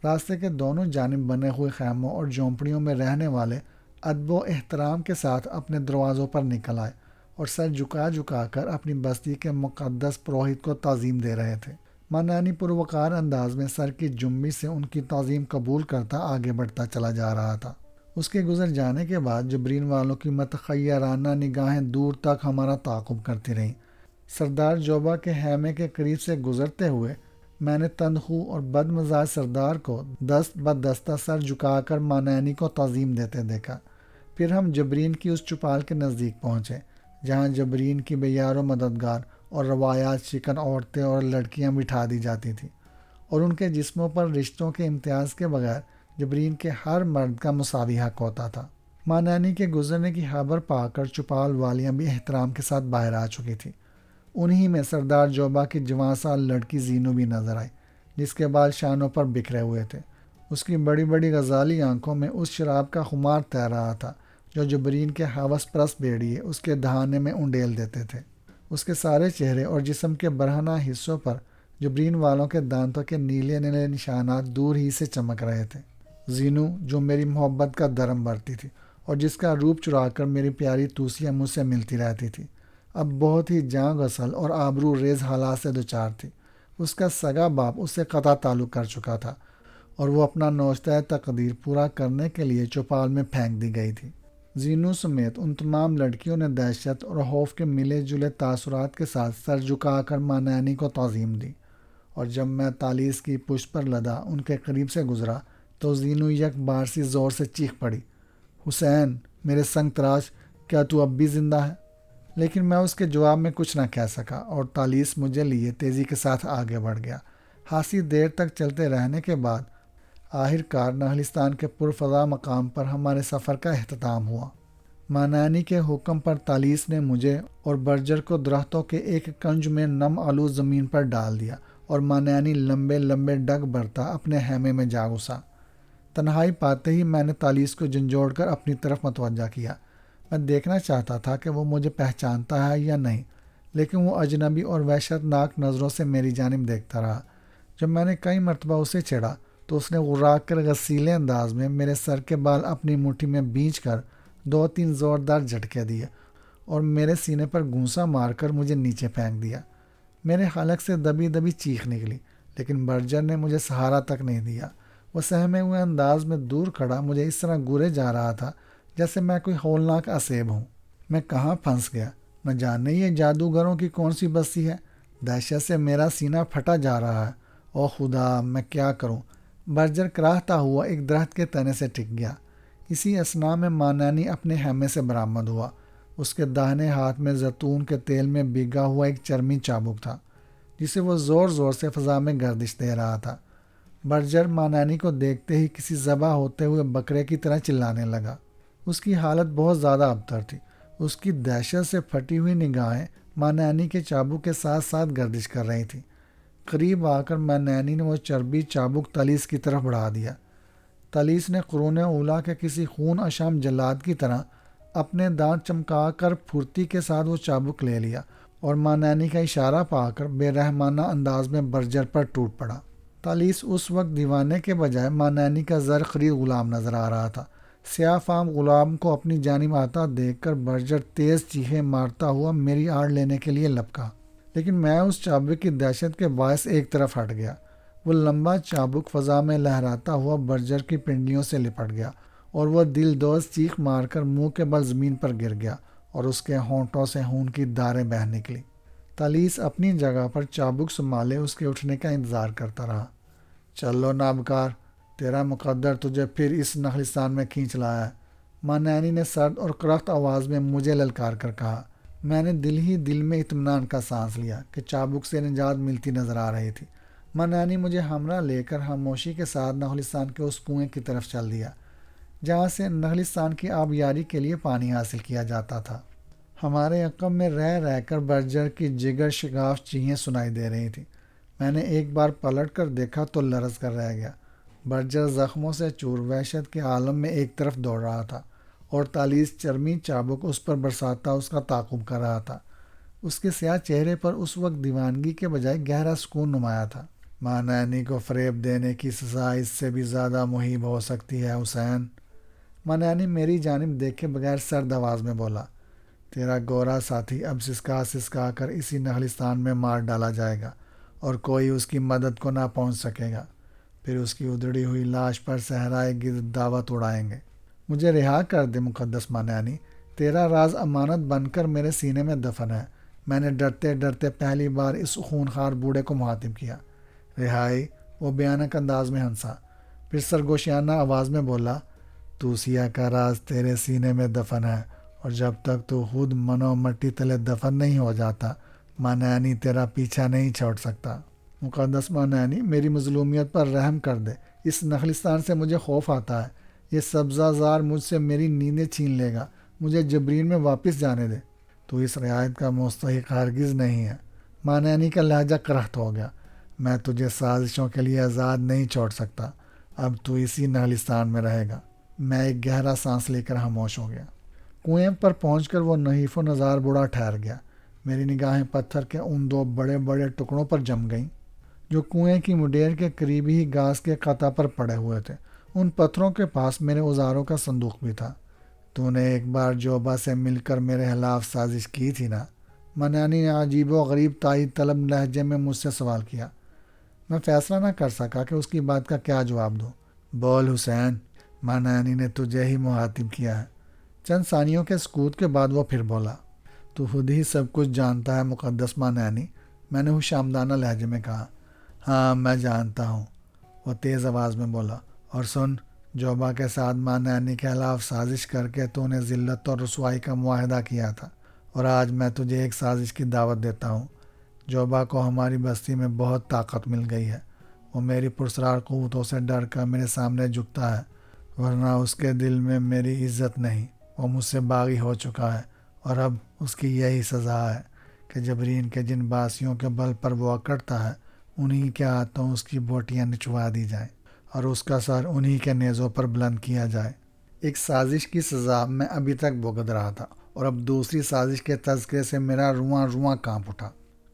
راستے کے دونوں جانب بنے ہوئے خیموں اور جھونپڑیوں میں رہنے والے ادب و احترام کے ساتھ اپنے دروازوں پر نکل آئے اور سر جھکا کر اپنی بستی کے مقدس پروہت کو تعظیم دے رہے تھے۔ ماں نانی پروقار انداز میں سر کی جنبش سے ان کی تعظیم قبول کرتا آگے بڑھتا چلا جا رہا تھا۔ اس کے گزر جانے کے بعد جبرین والوں کی متخیرانہ نگاہیں دور تک ہمارا تعاقب کرتی رہیں۔ سردار جوبا کے خیمے کے قریب سے گزرتے ہوئے میں نے تندخو اور بد مزاج سردار کو دست بدستہ سر جھکا کر ماں نانی کو تعظیم دیتے دیکھا۔ پھر ہم جبرین کی اس چوپال کے نزدیک پہنچے جہاں جبرین کی بے یار و مددگار اور روایات شکن عورتیں اور لڑکیاں بٹھا دی جاتی تھیں اور ان کے جسموں پر رشتوں کے امتیاز کے بغیر جبرین کے ہر مرد کا مساوی حق ہوتا تھا۔ ماں نانی کے گزرنے کی خبر پا کر چوپال والیاں بھی احترام کے ساتھ باہر آ چکی تھیں۔ انہی میں سردار جوبا کی جوان سال لڑکی زینو بھی نظر آئی، جس کے بال شانوں پر بکھرے ہوئے تھے۔ اس کی بڑی بڑی غزالی آنکھوں میں اس شراب کا خمار تیر رہا تھا جو جبرین کے ہوس پرست بھیڑیے اس کے دہانے میں انڈیل دیتے تھے۔ اس کے سارے چہرے اور جسم کے برہنہ حصوں پر جبرین والوں کے دانتوں کے نیلے نیلے نشانات دور ہی سے چمک رہے تھے۔ زینو جو میری محبت کا درم برتی تھی اور جس کا روپ چرا کر میری پیاری توسیاں مجھ سے ملتی رہتی تھی، اب بہت ہی جاں غسل اور آبرو ریز حالات سے دوچار تھی۔ اس کا سگا باپ اس سے قطع تعلق کر چکا تھا اور وہ اپنا نوشتہ تقدیر پورا کرنے کے لیے چوپال میں پھینک دی گئی تھی۔ زینو سمیت ان تمام لڑکیوں نے دہشت اور خوف کے ملے جلے تاثرات کے ساتھ سر جھکا کر ماں نانی کو تعظیم دی، اور جب میں تالیس کی پشت پر لدا ان کے قریب سے گزرا تو زینو یک بار سی زور سے چیخ پڑی، حسین میرے سنگ تراش، کیا تو اب بھی زندہ ہے؟ لیکن میں اس کے جواب میں کچھ نہ کہہ سکا اور تالیس مجھے لیے تیزی کے ساتھ آگے بڑھ گیا۔ خاصی دیر تک چلتے رہنے کے بعد آخر کار نہلستان کے پرفضا مقام پر ہمارے سفر کا اختتام ہوا۔ ماں نانی کے حکم پر تالیس نے مجھے اور برجر کو درختوں کے ایک کنج میں نم آلود زمین پر ڈال دیا اور ماں نانی لمبے لمبے ڈگ بھرتا اپنے خیمے میں جا گھسا۔ تنہائی پاتے ہی میں نے تالیس کو جھنجھوڑ کر اپنی طرف متوجہ کیا۔ میں دیکھنا چاہتا تھا کہ وہ مجھے پہچانتا ہے یا نہیں، لیکن وہ اجنبی اور وحشت ناک نظروں سے میری جانب دیکھتا رہا۔ جب میں نے کئی مرتبہ اسے چھیڑا تو اس نے غرا کر غسیلے انداز میں میرے سر کے بال اپنی مٹھی میں بھینچ کر 2-3 زوردار جھٹکے دیے اور میرے سینے پر گھونسا مار کر مجھے نیچے پھینک دیا۔ میرے حلق سے دبی دبی چیخ نکلی، لیکن برجر نے مجھے سہارا تک نہیں دیا۔ وہ سہمے ہوئے انداز میں دور کھڑا مجھے اس طرح گورے جا رہا تھا جیسے میں کوئی ہولناک اسیب ہوں۔ میں کہاں پھنس گیا؟ نہ جانے یہ جادوگروں کی کون سی بستی ہے؟ دہشت سے میرا سینہ پھٹا جا رہا ہے۔ او خدا، میں کیا کروں؟ برجر کراہتا ہوا ایک درخت کے تنے سے ٹک گیا۔ اسی اثنا میں ماں نانی اپنے خیمے سے برآمد ہوا۔ اس کے داہنے ہاتھ میں زیتون کے تیل میں بھیگا ہوا ایک چرمی چابک تھا جسے وہ زور زور سے فضا میں گردش دے رہا تھا۔ برجر ماں نانی کو دیکھتے ہی کسی ذبح ہوتے ہوئے بکرے کی طرح چلانے لگا۔ اس کی حالت بہت زیادہ ابتر تھی۔ اس کی دہشت سے پھٹی ہوئی نگاہیں ماں نانی کے چابک کے ساتھ ساتھ گردش کر رہی تھیں۔ قریب آ کر ماں نانی نے وہ چربی چابک تالیس کی طرف بڑھا دیا۔ تالیس نے قرون اولیٰ کے کسی خون اشام جلاد کی طرح اپنے دانت چمکا کر پھرتی کے ساتھ وہ چابک لے لیا اور ماں نانی کا اشارہ پا کر بے رحمانہ انداز میں برجر پر ٹوٹ پڑا۔ تالیس اس وقت دیوانے کے بجائے ماں نانی کا زر خرید غلام نظر آ رہا تھا، سیاہ فام غلام کو اپنی جانب آتا دیکھ کر برجر تیز چیخیں مارتا ہوا میری آڑ لینے کے لیے لپکا، لیکن میں اس چابک کی دہشت کے باعث ایک طرف ہٹ گیا۔ وہ لمبا چابک فضا میں لہراتا ہوا برجر کی پنڈلیوں سے لپٹ گیا اور وہ دل دوز چیخ مار کر منہ کے بل زمین پر گر گیا اور اس کے ہونٹوں سے خون کی داریں بہہ نکلی۔ تالیس اپنی جگہ پر چابک سنبھالے اس کے اٹھنے کا انتظار کرتا رہا۔ چلو نابکار، تیرا مقدر تجھے پھر اس نخلستان میں کھینچ لایا ہے، مانیانی نے سرد اور کرخت آواز میں مجھے للکار کر کہا۔ میں نے دل ہی دل میں اطمینان کا سانس لیا کہ چابک سے نجات ملتی نظر آ رہی تھی۔ مانیانی مجھے ہمراہ لے کر خاموشی کے ساتھ نخلستان کے اس کنویں کی طرف چل دیا جہاں سے نخلستان کی آبیاری کے لیے پانی حاصل کیا جاتا تھا۔ ہمارے عقب میں رہ رہ کر برجر کی جگر شگاف چیخیں سنائی دے رہی تھیں۔ میں نے ایک بار پلٹ کر دیکھا تو لرز کر رہ گیا۔ برجر زخموں سے چور وحشت کے عالم میں ایک طرف دوڑ رہا تھا اور تالیس چرمی چابک اس پر برساتا اس کا تعاقب کر رہا تھا۔ اس کے سیاہ چہرے پر اس وقت دیوانگی کے بجائے گہرا سکون نمایاں تھا۔ مانیانی کو فریب دینے کی سزا اس سے بھی زیادہ مہیب ہو سکتی ہے حسین۔ مانیانی میری جانب دیکھے بغیر سرد آواز میں بولا، تیرا گورا ساتھی اب سسکا سسکا کر اسی نخلستان میں مار ڈالا جائے گا اور کوئی اس کی مدد کو نہ پہنچ سکے گا۔ پھر اس کی ادھڑی ہوئی لاش پر صحرائے گرد دعوت اڑائیں گے۔ مجھے رہا کر دے مقدس مانیانی، تیرا راز امانت بن کر میرے سینے میں دفن ہے۔ میں نے ڈرتے ڈرتے پہلی بار اس خونخوار بوڑھے کو مخاطب کیا۔ رہائی، وہ بیانک انداز میں ہنسا، پھر سرگوشیانہ آواز میں بولا، توسیہ کا راز تیرے سینے میں دفن ہے اور جب تک تو خود منو مٹی تلے دفن نہیں ہو جاتا مانیانی تیرا پیچھا نہیں چھوڑ سکتا۔ مقدس مانیانی، میری مظلومیت پر رحم کر دے، اس نخلستان سے مجھے خوف آتا ہے، یہ سبزہ زار مجھ سے میری نیندیں چھین لے گا، مجھے جبرین میں واپس جانے دے۔ تو اس رعایت کا مستحق ہرگز نہیں ہے۔ مانیانی کا لہجہ کرخت ہو گیا۔ میں تجھے سازشوں کے لیے آزاد نہیں چھوڑ سکتا، اب تو اسی نخلستان میں رہے گا۔ میں ایک گہرا سانس لے کر خاموش ہو گیا۔ کنویں پر پہنچ کر وہ نحیف و نزار بوڑھا ٹھہر گیا۔ میری نگاہیں پتھر کے ان دو بڑے بڑے ٹکڑوں پر جم گئیں جو کنویں کی مڈیر کے قریب ہی گھاس کے قطع پر پڑے ہوئے تھے۔ ان پتھروں کے پاس میرے اوزاروں کا صندوق بھی تھا۔ تو نے ایک بار جوبا سے مل کر میرے خلاف سازش کی تھی نا؟ مانیانی نے عجیب و غریب تائید طلب لہجے میں مجھ سے سوال کیا۔ میں فیصلہ نہ کر سکا کہ اس کی بات کا کیا جواب دوں۔ بول حسین، مانیانی نے تجھے ہی مخاطب کیا ہے۔ چند ثانیوں کے سکوت کے بعد وہ پھر بولا، تو خود ہی سب کچھ جانتا ہے مقدس مانیانی، میں نے خوش آمدانہ لہجے میں کہا۔ ہاں میں جانتا ہوں، وہ تیز آواز میں بولا، اور سن، جوبا کے ساتھ مانیانی کے خلاف سازش کر کے تو نے ذلت اور رسوائی کا معاہدہ کیا تھا، اور آج میں تجھے ایک سازش کی دعوت دیتا ہوں۔ جوبا کو ہماری بستی میں بہت طاقت مل گئی ہے، وہ میری پرسرار قوتوں سے ڈر کر میرے سامنے جھکتا ہے، ورنہ اس کے دل میں میری عزت نہیں، وہ مجھ سے باغی ہو چکا ہے، اور اب اس کی یہی سزا ہے کہ جبرین کے جن باسیوں کے بل پر وہ اکڑتا ہے انہی کے ہاتھوں اس کی بوٹیاں نچوا دی جائیں اور اس کا سر انہی کے نیزوں پر بلند کیا جائے۔ ایک سازش کی سزا میں ابھی تک بھگت رہا تھا اور اب دوسری سازش کے تذکرے سے میرا رواں رواں کانپ اٹھا۔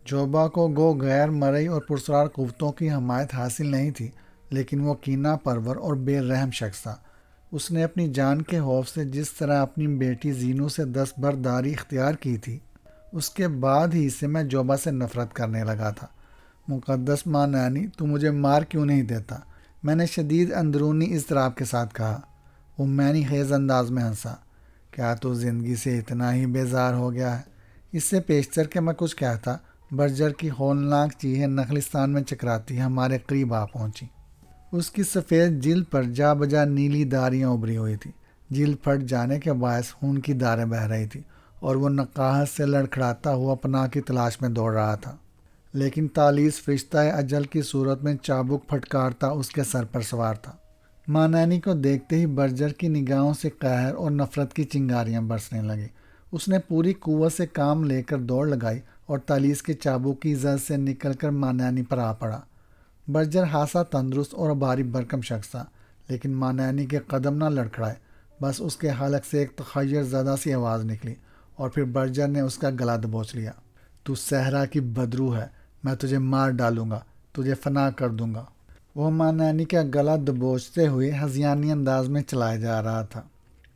جوبا کو گو غیر مرئی اور پرسرار قوتوں کی حمایت حاصل نہیں تھی، لیکن وہ کینہ پرور اور بے رحم شخص تھا۔ اس نے اپنی جان کے خوف سے جس طرح اپنی بیٹی زینو سے دستبرداری اختیار کی تھی، اس کے بعد ہی سے میں جوبا سے نفرت کرنے لگا تھا۔ مقدس مانیانی، تو مجھے مار کیوں نہیں دیتا؟ میں نے شدید اندرونی اضطراب کے ساتھ کہا۔ وہ معنی خیز انداز میں ہنسا۔ کیا تو زندگی سے اتنا ہی بیزار ہو گیا ہے؟ اس سے پیشتر کہ میں کچھ کہتا، برجر کی ہولناک چیخیں نخلستان میں چکراتی ہمارے قریب آ پہنچی۔ اس کی سفید جلد پر جا بجا نیلی داریاں ابھری ہوئی تھی۔ جلد پھٹ جانے کے باعث خون کی داریں بہہ رہی تھی اور وہ نقاہت سے لڑکھڑاتا ہوا پناہ کی تلاش میں دوڑ رہا تھا، لیکن تالیس فرشتہ اجل کی صورت میں چابک پھٹکارتا اس کے سر پر سوار تھا۔ مانیانی کو دیکھتے ہی برجر کی نگاہوں سے قہر اور نفرت کی چنگاریاں برسنے لگیں۔ اس نے پوری قوت سے کام لے کر دوڑ لگائی اور تالیس کے چابک کی زد سے نکل کر مانیانی پر آ پڑا۔ برجر خاصا تندرست اور بھاری بھرکم شخص تھا، لیکن مانیانی کے قدم نہ لڑکھڑائے، بس اس کے حلق سے ایک تخیر زدہ سی آواز نکلی اور پھر برجر نے اس کا گلا دبوچ لیا۔ تو صحرا کی بدرو ہے، میں تجھے مار ڈالوں گا، تجھے فنا کر دوں گا۔ وہ مانیانی کا گلا دبوچتے ہوئے ہذیانی انداز میں چلایا جا رہا تھا۔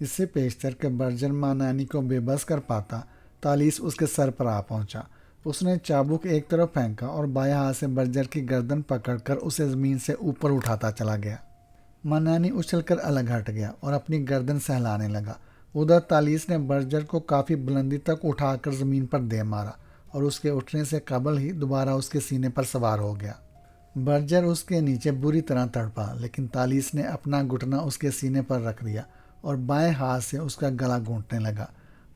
اس سے پیشتر کہ برجر ماں نانی کو بے بس کر پاتا، تالیس اس کے سر پر آ پہنچا۔ اس نے چابک ایک طرف پھینکا اور بائیں ہاتھ سے برجر کی گردن پکڑ کر اسے زمین سے اوپر اٹھاتا چلا گیا۔ ماں نانی اچھل کر الگ ہٹ گیا اور اپنی گردن سہلانے لگا۔ ادھر تالیس نے برجر کو کافی بلندی تک اٹھا کر زمین پر دے مارا اور اس کے اٹھنے سے قبل ہی دوبارہ اس کے سینے پر سوار ہو گیا۔ برجر اس کے نیچے بری طرح تڑپا، لیکن تالیس نے اپنا گھٹنا اس کے سینے پر رکھ دیا اور بائیں ہاتھ سے اس کا گلا گھونٹنے لگا۔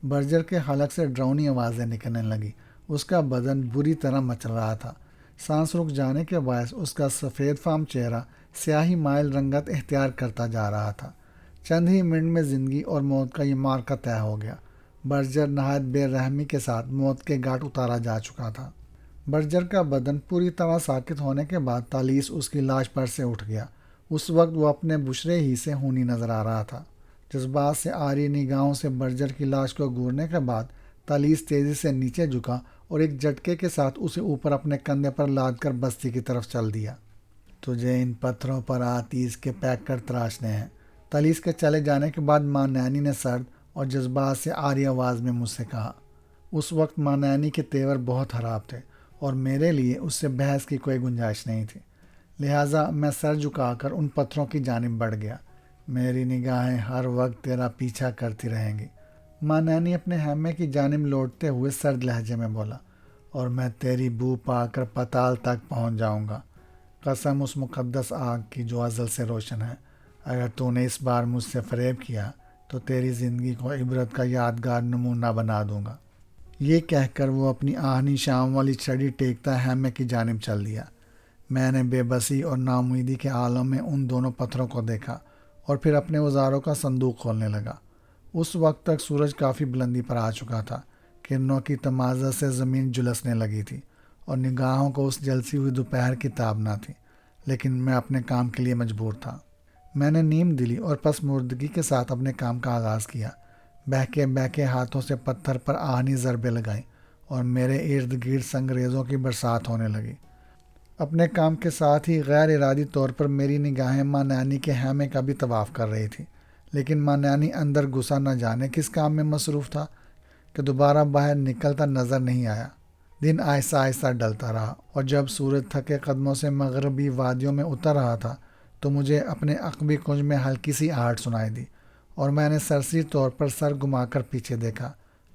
برجر کے حلق سے ڈراؤنی آوازیں نکلنے لگی۔ اس کا بدن بری طرح مچل رہا تھا۔ سانس رک جانے کے باعث اس کا سفید فام چہرہ سیاہی مائل رنگت اختیار کرتا جا رہا تھا۔ چند ہی منٹ میں زندگی اور موت کا یہ معرکہ طے ہو گیا۔ برجر نہایت بے رحمی کے ساتھ موت کے گھاٹ اتارا جا چکا تھا۔ برجر کا بدن پوری طرح ساکت ہونے کے بعد تالیس اس کی لاش پر سے اٹھ گیا۔ اس وقت وہ اپنے بشرے ہی سے خونی نظر آ رہا تھا۔ جذبات سے آری نگاہوں سے برجر کی لاش کو گورنے کے بعد تالیس تیزی سے نیچے جھکا اور ایک جھٹکے کے ساتھ اسے اوپر اپنے کندھے پر لاد کر بستی کی طرف چل دیا۔ تجھے ان پتھروں پر آتیش کے پیک کر تراشنے ہیں۔ تالیس کے چلے جانے کے بعد ماں نانی نے سرد اور جذبات سے آری آواز میں مجھ سے کہا۔ اس وقت ماں نانی کے تیور بہت خراب تھے اور میرے لیے اس سے بحث کی کوئی گنجائش نہیں تھی، لہٰذا میں سر جھکا کر ان پتھروں کی جانب بڑھ گیا۔ میری نگاہیں ہر وقت تیرا پیچھا کرتی رہیں گی، ماں نانی اپنے خیمے کی جانب لوٹتے ہوئے سرد لہجے میں بولا، اور میں تیری بو پا کر پتال تک پہنچ جاؤں گا۔ قسم اس مقدس آگ کی جو ازل سے روشن ہے، اگر تو نے اس بار مجھ سے فریب کیا تو تیری زندگی کو عبرت کا یادگار نمونہ بنا دوں گا۔ یہ کہہ کر وہ اپنی آہنی شام والی چھڑی ٹیکتا خیمے کی جانب چل دیا۔ میں نے بے بسی اور ناامیدی کے عالم میں ان دونوں پتھروں کو دیکھا اور پھر اپنے اوزاروں کا صندوق کھولنے لگا۔ اس وقت تک سورج کافی بلندی پر آ چکا تھا۔ کرنوں کی تمازت سے زمین جھلسنے لگی تھی اور نگاہوں کو اس جلسی ہوئی دوپہر کی تاب نہ تھی، لیکن میں اپنے کام کے لیے مجبور تھا۔ میں نے نیم دلی اور پس مردگی کے ساتھ اپنے کام کا آغاز کیا۔ بہکے بہکے ہاتھوں سے پتھر پر آہنی ضربیں لگائیں اور میرے ارد گرد سنگریزوں کی برسات ہونے لگی۔ اپنے کام کے ساتھ ہی غیر ارادی طور پر میری نگاہیں ماں نانی کے خیمے کا بھی طواف کر رہی تھی، لیکن ماں نانی اندر گھسا نہ جانے کس کام میں مصروف تھا کہ دوبارہ باہر نکلتا نظر نہیں آیا۔ دن آہستہ آہستہ ڈلتا رہا اور جب سورج تھکے قدموں سے مغربی وادیوں میں اتر رہا تھا تو مجھے اپنے عقبی کنج میں ہلکی سی آہٹ سنائی دی اور میں نے سرسری طور پر سر گھما کر پیچھے دیکھا،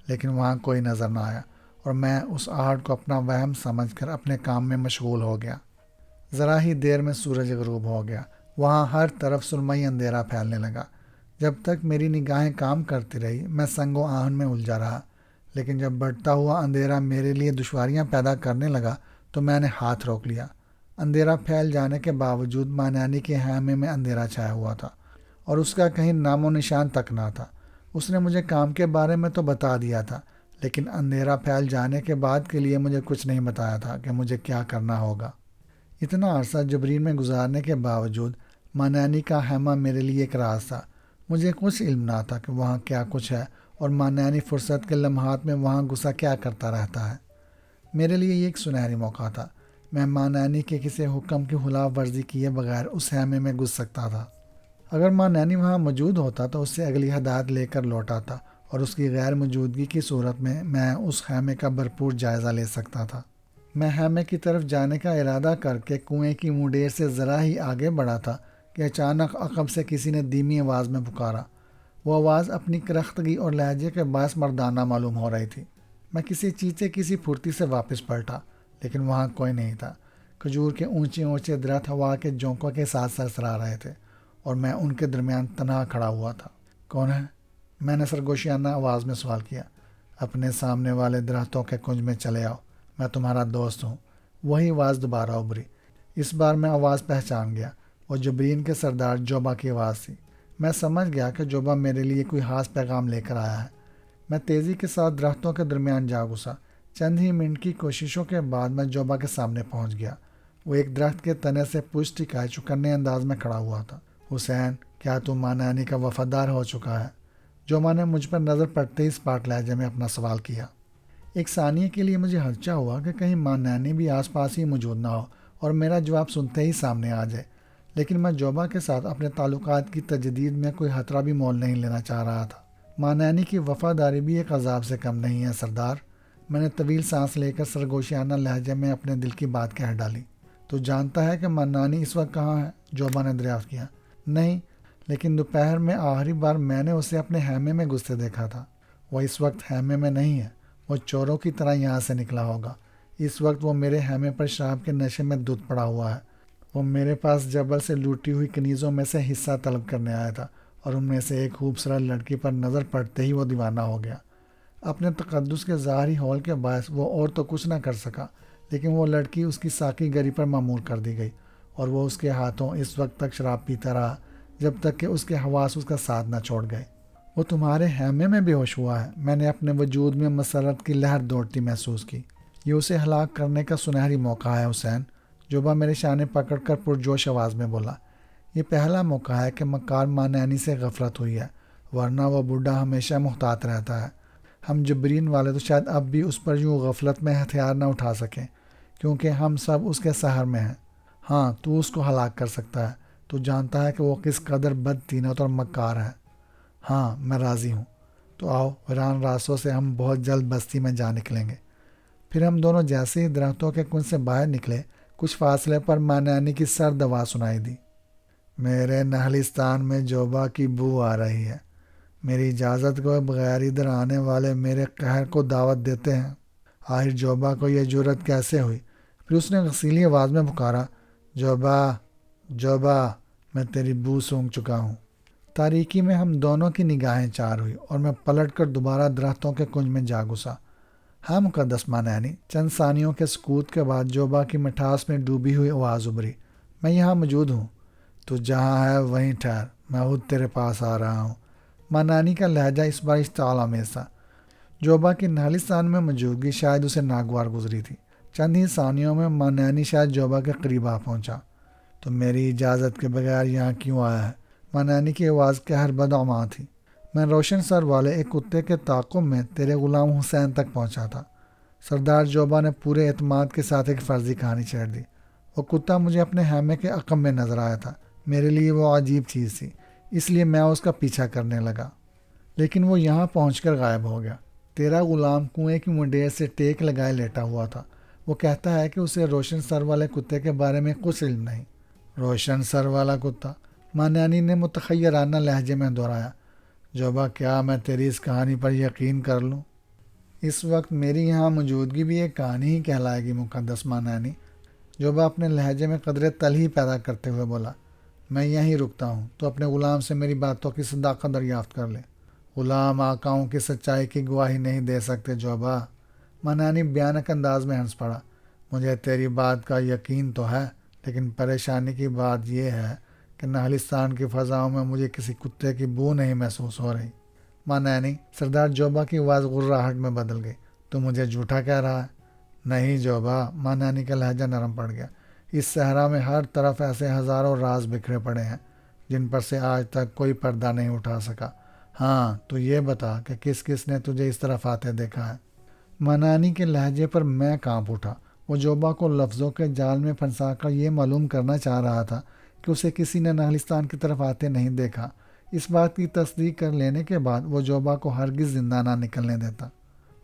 لیکن وہاں کوئی نظر نہ آیا اور میں اس آہٹ کو اپنا وہم سمجھ کر اپنے کام میں مشغول ہو گیا۔ ذرا ہی دیر میں سورج غروب ہو گیا۔ وہاں ہر طرف سرمئی اندھیرا پھیلنے لگا۔ جب تک میری نگاہیں کام کرتی رہی میں سنگ و آہن میں الجھا رہا، لیکن جب بڑھتا ہوا اندھیرا میرے لیے دشواریاں پیدا کرنے لگا تو میں نے ہاتھ روک لیا۔ اندھیرا پھیل جانے کے باوجود ماں نانی کے خیمے میں اندھیرا چھایا ہوا تھا اور اس کا کہیں نام و نشان تک نہ تھا۔ اس نے مجھے کام کے بارے میں تو بتا دیا تھا، لیکن اندھیرا پھیل جانے کے بعد کے لیے مجھے کچھ نہیں بتایا تھا کہ مجھے کیا کرنا ہوگا۔ اتنا عرصہ جبرین میں گزارنے کے باوجود ماں نانی کا خیمہ میرے لیے ایک راز تھا۔ مجھے کچھ علم نہ تھا کہ وہاں کیا کچھ ہے اور ماں نانی فرصت کے لمحات میں وہاں گھسا کیا کرتا رہتا ہے۔ میرے لیے یہ ایک سنہری موقع تھا۔ میں ماں نانی کے کسی حکم کی خلاف ورزی کیے بغیر اس خیمے میں گھس سکتا تھا۔ اگر ماں نانی وہاں موجود ہوتا تو اس سے اگلی ہدایت لے کر لوٹا تھا اور اس کی غیر موجودگی کی صورت میں اس خیمے کا بھرپور جائزہ لے سکتا تھا۔ میں خیمے کی طرف جانے کا ارادہ کر کے کنویں کی منڈیر سے ذرا ہی آگے بڑھا تھا کہ اچانک عقب سے کسی نے دھیمی آواز میں پکارا۔ وہ آواز اپنی کرختگی اور لہجے کے باعث مردانہ معلوم ہو رہی تھی۔ میں کسی چیز سے کسی پھرتی سے واپس پلٹا، لیکن وہاں کوئی نہیں تھا۔ کھجور کے اونچے اونچے درخت ہوا کے جھونکوں کے ساتھ سرسرا رہے تھے اور میں ان کے درمیان تنہا کھڑا ہوا تھا۔ کون ہے؟ میں نے سرگوشیانہ آواز میں سوال کیا۔ اپنے سامنے والے درختوں کے کنج میں چلے آؤ، میں تمہارا دوست ہوں۔ وہی آواز دوبارہ ابھری۔ اس بار میں آواز پہچان گیا۔ وہ جبرین کے سردار جوبا کی آواز تھی۔ میں سمجھ گیا کہ جوبا میرے لیے کوئی خاص پیغام لے کر آیا ہے۔ میں تیزی کے ساتھ درختوں کے درمیان جا گھسا۔ چند ہی منٹ کی کوششوں کے بعد میں جوبا کے سامنے پہنچ گیا۔ وہ ایک درخت کے تنے سے پشت ٹکائے چوکنے انداز میں کھڑا ہوا تھا۔ حسین، کیا تم ماں نانی کا وفادار ہو چکا ہے؟ جوبا نے مجھ پر نظر پڑتے ہی اسپاٹ لہجے میں اپنا سوال کیا۔ ایک ثانیے کے لیے مجھے خدشہ ہوا کہ کہیں ماں نانی بھی آس پاس ہی موجود نہ ہو اور میرا جواب سنتے ہی سامنے آ جائے، لیکن میں جوبا کے ساتھ اپنے تعلقات کی تجدید میں کوئی خطرہ بھی مول نہیں لینا چاہ رہا تھا۔ مانانی کی وفاداری بھی ایک عذاب سے کم نہیں ہے سردار۔ میں نے طویل سانس لے کر سرگوشیانہ لہجے میں اپنے دل کی بات کہہ ڈالی۔ تو جانتا ہے کہ مانانی اس وقت کہاں ہے؟ جوبا نے دریافت کیا۔ نہیں، لیکن دوپہر میں آخری بار میں نے اسے اپنے خیمے میں گھستے دیکھا تھا۔ وہ اس وقت خیمے میں نہیں ہے، وہ چوروں کی طرح یہاں سے نکلا ہوگا۔ اس وقت وہ میرے خیمے پر شراب کے نشے میں دودھ پڑا ہوا ہے۔ وہ میرے پاس جبل سے لوٹی ہوئی کنیزوں میں سے حصہ طلب کرنے آیا تھا، اور ان میں سے ایک خوبصورت لڑکی پر نظر پڑتے ہی وہ دیوانہ ہو گیا۔ اپنے تقدس کے ظاہری ہول کے باعث وہ اور تو کچھ نہ کر سکا، لیکن وہ لڑکی اس کی ساقی گری پر معمور کر دی گئی، اور وہ اس کے ہاتھوں اس وقت تک شراب پیتا رہا جب تک کہ اس کے حواس اس کا ساتھ نہ چھوڑ گئے۔ وہ تمہارے خیمے میں بے ہوش ہوا ہے۔ میں نے اپنے وجود میں مسرت کی لہر دوڑتی محسوس کی۔ یہ اسے ہلاک کرنے کا سنہری موقع ہے حسین، جوبا میرے شانے پکڑ کر پرجوش آواز میں بولا۔ یہ پہلا موقع ہے کہ مکار مانانی سے غفلت ہوئی ہے، ورنہ وہ بوڑھا ہمیشہ محتاط رہتا ہے۔ ہم جبرین والے تو شاید اب بھی اس پر یوں غفلت میں ہتھیار نہ اٹھا سکیں، کیونکہ ہم سب اس کے سحر میں ہیں۔ ہاں، تو اس کو ہلاک کر سکتا ہے۔ تو جانتا ہے کہ وہ کس قدر بدطینت اور مکار ہے۔ ہاں، میں راضی ہوں۔ تو آؤ، ویران راستوں سے ہم بہت جلد بستی میں جا نکلیں گے۔ پھر ہم دونوں جیسے ہی درختوں کے کنج سے باہر نکلے، کچھ فاصلے پر مانانی کی سرد آواز سنائی دی۔ میرے نہلستان میں جوبا کی بو آ رہی ہے۔ میری اجازت کو بغیر ادھر آنے والے میرے قہر کو دعوت دیتے ہیں۔ آخر جوبا کو یہ جرت کیسے ہوئی؟ پھر اس نے غسیلی آواز میں پکارا، جوبا، جوبا، میں تیری بو سونگھ چکا ہوں۔ تاریکی میں ہم دونوں کی نگاہیں چار ہوئی، اور میں پلٹ کر دوبارہ درختوں کے کنج میں جا گھسا۔ ہاں مقدس مانانی، چند ثانیوں کے سکوت کے بعد جوبا کی مٹھاس میں ڈوبی ہوئی آواز ابھری، میں یہاں موجود ہوں۔ تو جہاں ہے وہیں ٹھہر، میں خود تیرے پاس آ رہا ہوں۔ مانانی کا لہجہ اس بار اشتعال آمیز تھا۔ جوبا کی نہلستان میں موجودگی شاید اسے ناگوار گزری تھی۔ چند ہی ثانیوں میں مانانی شاید جوبا کے قریب آ پہنچا۔ تو میری اجازت کے بغیر یہاں کیوں آیا ہے؟ مانانی کی آواز قہر بدعماں تھی۔ میں روشن سر والے ایک کتے کے تعاقب میں تیرے غلام حسین تک پہنچا تھا۔ سردار جوبا نے پورے اعتماد کے ساتھ ایک فرضی کہانی چھیڑ دی۔ وہ کتا مجھے اپنے خیمے کے عقب میں نظر آیا تھا۔ میرے لیے وہ عجیب چیز تھی، اس لیے میں اس کا پیچھا کرنے لگا، لیکن وہ یہاں پہنچ کر غائب ہو گیا۔ تیرا غلام کنویں کی منڈیر سے ٹیک لگائے لیٹا ہوا تھا۔ وہ کہتا ہے کہ اسے روشن سر والے کتے کے بارے میں کچھ علم نہیں۔ روشن سر والا کتا؟ مانانی نے متخیرانہ لہجے میں دہرایا۔ جوبا، کیا میں تیری اس کہانی پر یقین کر لوں؟ اس وقت میری یہاں موجودگی بھی ایک کہانی ہی کہلائے گی مقدس مانانی۔ جوبا اپنے لہجے میں قدرے تلخی پیدا کرتے ہوئے بولا۔ میں یہیں رکتا ہوں، تو اپنے غلام سے میری باتوں کی صداقت دریافت کر لے۔ غلام آقاؤں کی سچائی کی گواہی نہیں دے سکتے جوبا۔ مانانی بیانک انداز میں ہنس پڑا۔ مجھے تیری بات کا یقین تو ہے، لیکن پریشانی کی بات یہ ہے کہ نہلستان کی فضاؤں میں مجھے کسی کتے کی بو نہیں محسوس ہو رہی۔ مانانی، سردار جوبا کی آواز غراہٹ میں بدل گئی، تو مجھے جھوٹا کہہ رہا ہے؟ نہیں جوبا، مانانی کا لہجہ نرم پڑ گیا۔ اس صحرا میں ہر طرف ایسے ہزاروں راز بکھرے پڑے ہیں جن پر سے آج تک کوئی پردہ نہیں اٹھا سکا۔ ہاں، تو یہ بتا کہ کس کس نے تجھے اس طرف آتے دیکھا ہے؟ مانانی کے لہجے پر میں کانپ اٹھا۔ وہ جوبا کو لفظوں کے جال میں پھنسا کر یہ معلوم کرنا چاہ رہا تھا کہ اسے کسی نے نہلستان کی طرف آتے نہیں دیکھا۔ اس بات کی تصدیق کر لینے کے بعد وہ جوبا کو ہرگز زندہ نہ نکلنے دیتا۔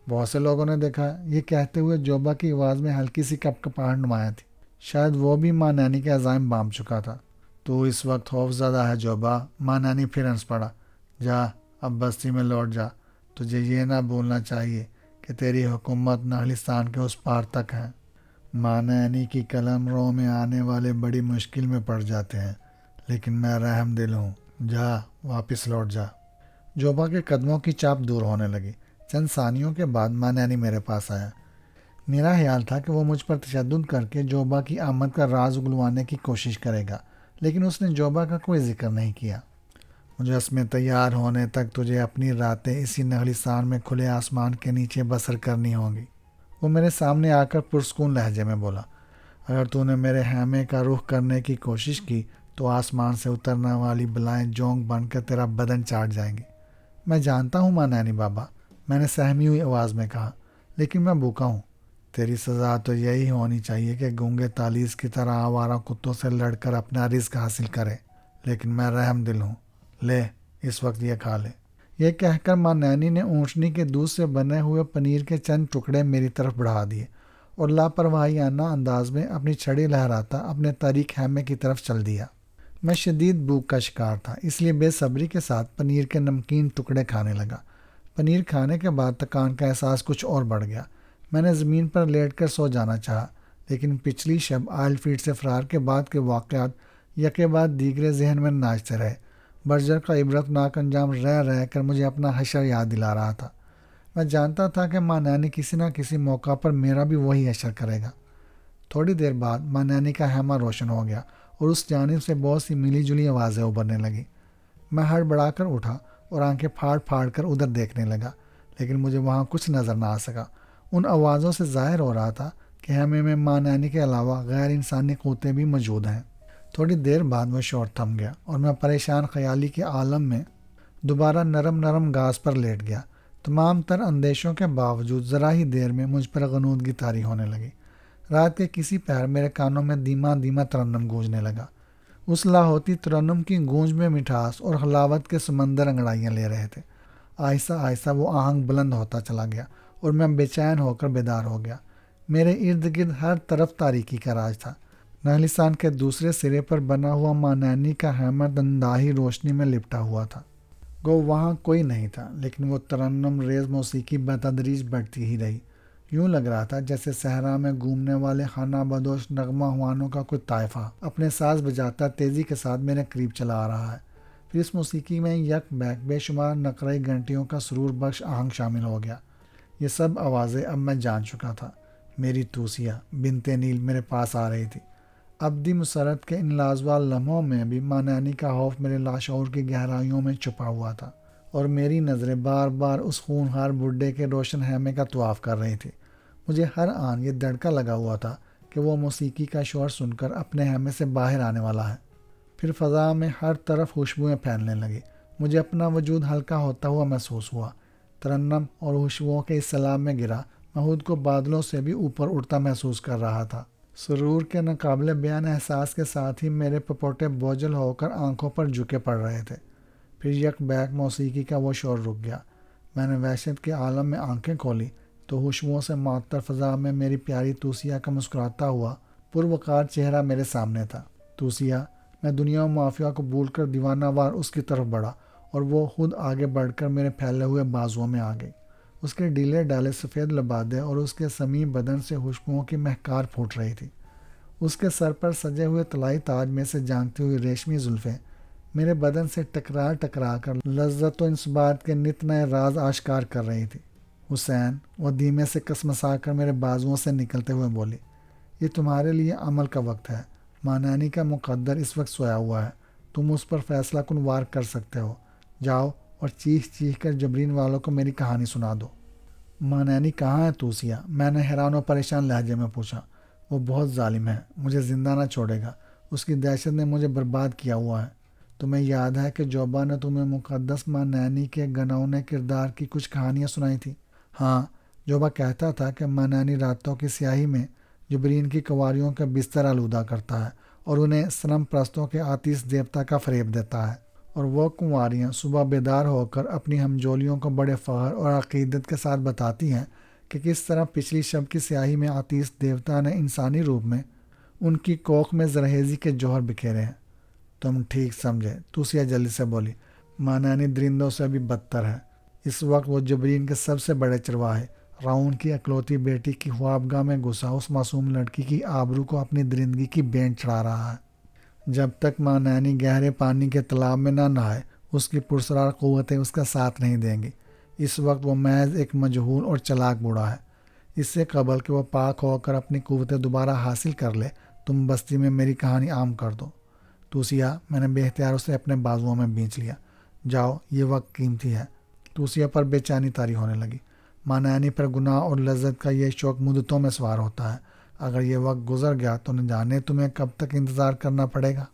بہت سے لوگوں نے دیکھا ہے، یہ کہتے ہوئے جوبا کی آواز میں ہلکی سی کپکپاہٹ نمایاں تھی۔ شاید وہ بھی مانانی کے عزائم بام چکا تھا۔ تو اس وقت خوف زدہ ہے جوبا؟ مانانی پھر ہنس پڑا۔ جا، اب بستی میں لوٹ جا۔ تجھے یہ نہ بھولنا چاہیے کہ تیری حکومت نہلستان کے اس پار تک ہے۔ مانانی کی قلم رو میں آنے والے بڑی مشکل میں پڑ جاتے ہیں، لیکن میں رحم دل ہوں۔ جا، واپس لوٹ جا۔ جوبا کے قدموں کی چاپ دور ہونے لگی۔ چند ثانیوں کے بعد مانانی میرے پاس آیا۔ میرا خیال تھا کہ وہ مجھ پر تشدد کر کے جوبا کی آمد کا راز اگلوانے کی کوشش کرے گا، لیکن اس نے جوبا کا کوئی ذکر نہیں کیا۔ مجسمے تیار ہونے تک تجھے اپنی راتیں اسی نہلستان میں کھلے آسمان کے نیچے بسر کرنی ہوں گی۔ وہ میرے سامنے آ کر پرسکون لہجے میں بولا۔ اگر تو نے میرے خیمے کا رخ کرنے کی کوشش کی تو آسمان سے اترنے والی بلائیں جونگ بن کر تیرا بدن چاٹ جائیں گی۔ میں جانتا ہوں مانانی بابا، میں نے سہمی ہوئی آواز میں کہا، لیکن میں بھوکا ہوں۔ تیری سزا تو یہی ہونی چاہیے کہ گونگے تالیس کی طرح آوارہ کتوں سے لڑ کر اپنا رزق حاصل کرے، لیکن میں رحم دل ہوں، لے اس وقت یہ کھا لے۔ یہ کہہ کر ماں نینی نے اونٹنی کے دودھ سے بنے ہوئے پنیر کے چند ٹکڑے میری طرف بڑھا دیے اور لاپرواہیانہ انداز میں اپنی چھڑی لہراتا اپنے تاریک خیمے کی طرف چل دیا۔ میں شدید بھوک کا شکار تھا، اس لیے بے صبری کے ساتھ پنیر کے نمکین ٹکڑے کھانے لگا۔ پنیر کھانے کے بعد تکان کا احساس کچھ اور بڑھ گیا۔ میں نے زمین پر لیٹ کر سو جانا چاہا، لیکن پچھلی شب آئل فیلڈ سے فرار کے بعد کے واقعات یکے بعد دیگرے ذہن میں ناچتے رہے۔ برجر کا عبرتناک انجام رہ رہ کر مجھے اپنا حشر یاد دلا رہا تھا۔ میں جانتا تھا کہ ماں نینی کسی نہ کسی موقع پر میرا بھی وہی حشر کرے گا۔ تھوڑی دیر بعد ماں نینی کا خیمہ روشن ہو گیا اور اس جانب سے بہت سی ملی جلی آوازیں ابھرنے لگیں۔ میں ہڑبڑا کر اٹھا اور آنکھیں پھاڑ پھاڑ کر ادھر دیکھنے لگا، لیکن مجھے وہاں کچھ نظر نہ آ سکا۔ ان آوازوں سے ظاہر ہو رہا تھا کہ خیمے میں ماں نینی کے علاوہ غیر انسانی قوتیں بھی موجود ہیں۔ تھوڑی دیر بعد وہ شور تھم گیا اور میں پریشان خیالی کے عالم میں دوبارہ نرم نرم گھاس پر لیٹ گیا۔ تمام تر اندیشوں کے باوجود ذرا ہی دیر میں مجھ پر غنودگی طاری ہونے لگی۔ رات کے کسی پہر میرے کانوں میں دھیما دھیما ترنم گونجنے لگا۔ اس لاہوتی ترنم کی گونج میں مٹھاس اور حلاوت کے سمندر انگڑائیاں لے رہے تھے۔ آہستہ آہستہ وہ آہنگ بلند ہوتا چلا گیا اور میں بے چین ہو کر بیدار ہو گیا۔ میرے ارد گرد ہر طرف تاریکی کا راج تھا۔ نہلستان کے دوسرے سرے پر بنا ہوا ماں نینی کا خیمہ دنداہی روشنی میں لپٹا ہوا تھا۔ گو وہاں کوئی نہیں تھا، لیکن وہ ترنم ریز موسیقی بتدریج بڑھتی ہی رہی۔ یوں لگ رہا تھا جیسے صحرا میں گھومنے والے خانہ بدوش نغمہ ہوانوں کا کوئی طائفہ اپنے ساز بجاتا تیزی کے ساتھ میرے قریب چلا آ رہا ہے۔ پھر اس موسیقی میں یک بیک بے شمار نقرئی گھنٹیوں کا سرور بخش آہنگ شامل ہو گیا۔ یہ سب آوازیں اب میں جان چکا تھا۔ میری توسیہ بنت نیل میرے پاس آ رہی تھی۔ ابدی مسرت کے ان لازوال لمحوں میں بھی ماں نینی کا خوف میرے لاشعور کی گہرائیوں میں چھپا ہوا تھا، اور میری نظریں بار بار اس خونخوار بڈھے کے روشن خیمے کا طواف کر رہی تھی۔ مجھے ہر آن یہ دڑکا لگا ہوا تھا کہ وہ موسیقی کا شور سن کر اپنے خیمے سے باہر آنے والا ہے۔ پھر فضا میں ہر طرف خوشبوئیں پھیلنے لگی۔ مجھے اپنا وجود ہلکا ہوتا ہوا محسوس ہوا۔ ترنم اور خوشبوؤں کے اس سیلاب میں گرا میں خود کو بادلوں سے بھی اوپر اڑتا محسوس کر رہا تھا۔ سرور کے ناقابل بیان احساس کے ساتھ ہی میرے پپوٹے بوجھل ہو کر آنکھوں پر جھکے پڑ رہے تھے۔ پھر یک بیک موسیقی کا وہ شور رک گیا۔ میں نے وحشت کے عالم میں آنکھیں کھولی تو خوشبوؤں سے معطر فضا میں میری پیاری توسیہ کا مسکراتا ہوا پروقار چہرہ میرے سامنے تھا۔ توسیہ، میں دنیا و معافیہ کو بھول کر دیوانہ وار اس کی طرف بڑھا اور وہ خود آگے بڑھ کر میرے پھیلے ہوئے بازوؤں میں آ گئی۔ اس کے ڈھیلے ڈالے سفید لبادے اور اس کے سمیع بدن سے خوشبوؤں کی مہکار پھوٹ رہی تھی۔ اس کے سر پر سجے ہوئے طلائی تاج میں سے جھانکتی ہوئی ریشمی زلفیں میرے بدن سے ٹکرا ٹکرا کر لذت و انصباط کے نت نئے راز آشکار کر رہی تھی۔ حسین، وہ دھیمے سے کسمسا کر میرے بازوؤں سے نکلتے ہوئے بولی، یہ تمہارے لیے عمل کا وقت ہے۔ ماں نینی کا مقدر اس وقت سویا ہوا ہے، تم اس پر فیصلہ کن وار کر سکتے ہو۔ جاؤ اور چیخ چیخ کر جبرین والوں کو میری کہانی سنا دو۔ ماں نینی کہاں ہے توسیہ؟ میں نے حیران و پریشان لہجے میں پوچھا۔ وہ بہت ظالم ہے، مجھے زندہ نہ چھوڑے گا، اس کی دہشت نے مجھے برباد کیا ہوا ہے۔ تمہیں یاد ہے کہ جوبا نے تمہیں مقدس ماں نینی کے گنونے کردار کی کچھ کہانیاں سنائی تھیں؟ ہاں، جوبا کہتا تھا کہ ماں نینی راتوں کی سیاہی میں جبرین کی کنواریوں کا بستر آلودہ کرتا ہے اور انہیں صنم پرستوں کے آتش دیوتا کا فریب دیتا ہے، اور وہ کنواریاں صبح بیدار ہو کر اپنی ہمجولیوں کو بڑے فخر اور عقیدت کے ساتھ بتاتی ہیں کہ کس طرح پچھلی شب کی سیاہی میں آتش دیوتا نے انسانی روپ میں ان کی کوکھ میں زرہیزی کے جوہر بکھیرے ہیں۔ تم ٹھیک سمجھے، توسیہ جلدی سے بولی۔ ماں نینی درندوں سے بھی بدتر ہے۔ اس وقت وہ جبرین کے سب سے بڑے چرواہے راؤن کی اکلوتی بیٹی کی خوابگاہ میں گھسا اس معصوم لڑکی کی آبرو کو اپنی درندگی کی بینٹ چڑھا رہا ہے۔ جب تک ماں نینی گہرے پانی کے تالاب میں نہ نہائے، اس کی پرسرار قوتیں اس کا ساتھ نہیں دیں گی۔ اس وقت وہ محض ایک مجہول اور چلاک بوڑھا ہے۔ اس سے قبل کہ وہ پاک ہو کر اپنی قوتیں دوبارہ حاصل کر لے، تم بستی میں میری کہانی عام کر دو۔ توسیہ، میں نے بے اختیار اسے اپنے بازوؤں میں بھینچ لیا۔ جاؤ، یہ وقت قیمتی ہے۔ توسیہ پر بے چینی طاری ہونے لگی۔ ماں نینی پر گناہ اور لذت کا یہ شوق مدتوں میں سوار ہوتا ہے۔ اگر یہ وقت گزر گیا تو نہ جانے تمہیں کب تک انتظار کرنا پڑے گا۔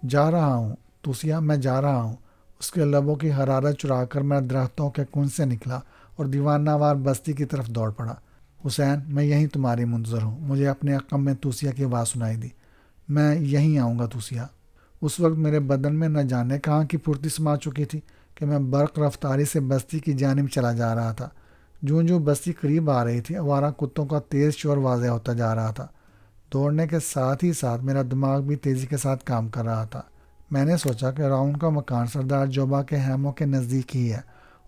جا رہا ہوں توسیہ، میں جا رہا ہوں۔ اس کے لبوں کی حرارت چرا کر میں درختوں کے کنج سے نکلا اور دیوانہ وار بستی کی طرف دوڑ پڑا۔ حسین میں یہیں تمہاری منتظر ہوں، مجھے اپنے عقب میں توسیہ کی آواز سنائی دی، میں یہیں آؤں گا توسیہ۔ اس وقت میرے بدن میں نہ جانے کہاں کی پھرتی سما چکی تھی کہ میں برق رفتاری سے بستی کی جانب چلا جا رہا تھا۔ جوں جوں بستی قریب آ رہی تھی آوارہ کتوں کا تیز شور واضح ہوتا جا رہا تھا۔ دوڑنے کے ساتھ ہی ساتھ میرا دماغ بھی تیزی کے ساتھ کام کر رہا تھا۔ میں نے سوچا کہ راؤنڈ کا مکان سردار جوبا کے خیموں کے نزدیک ہی ہے،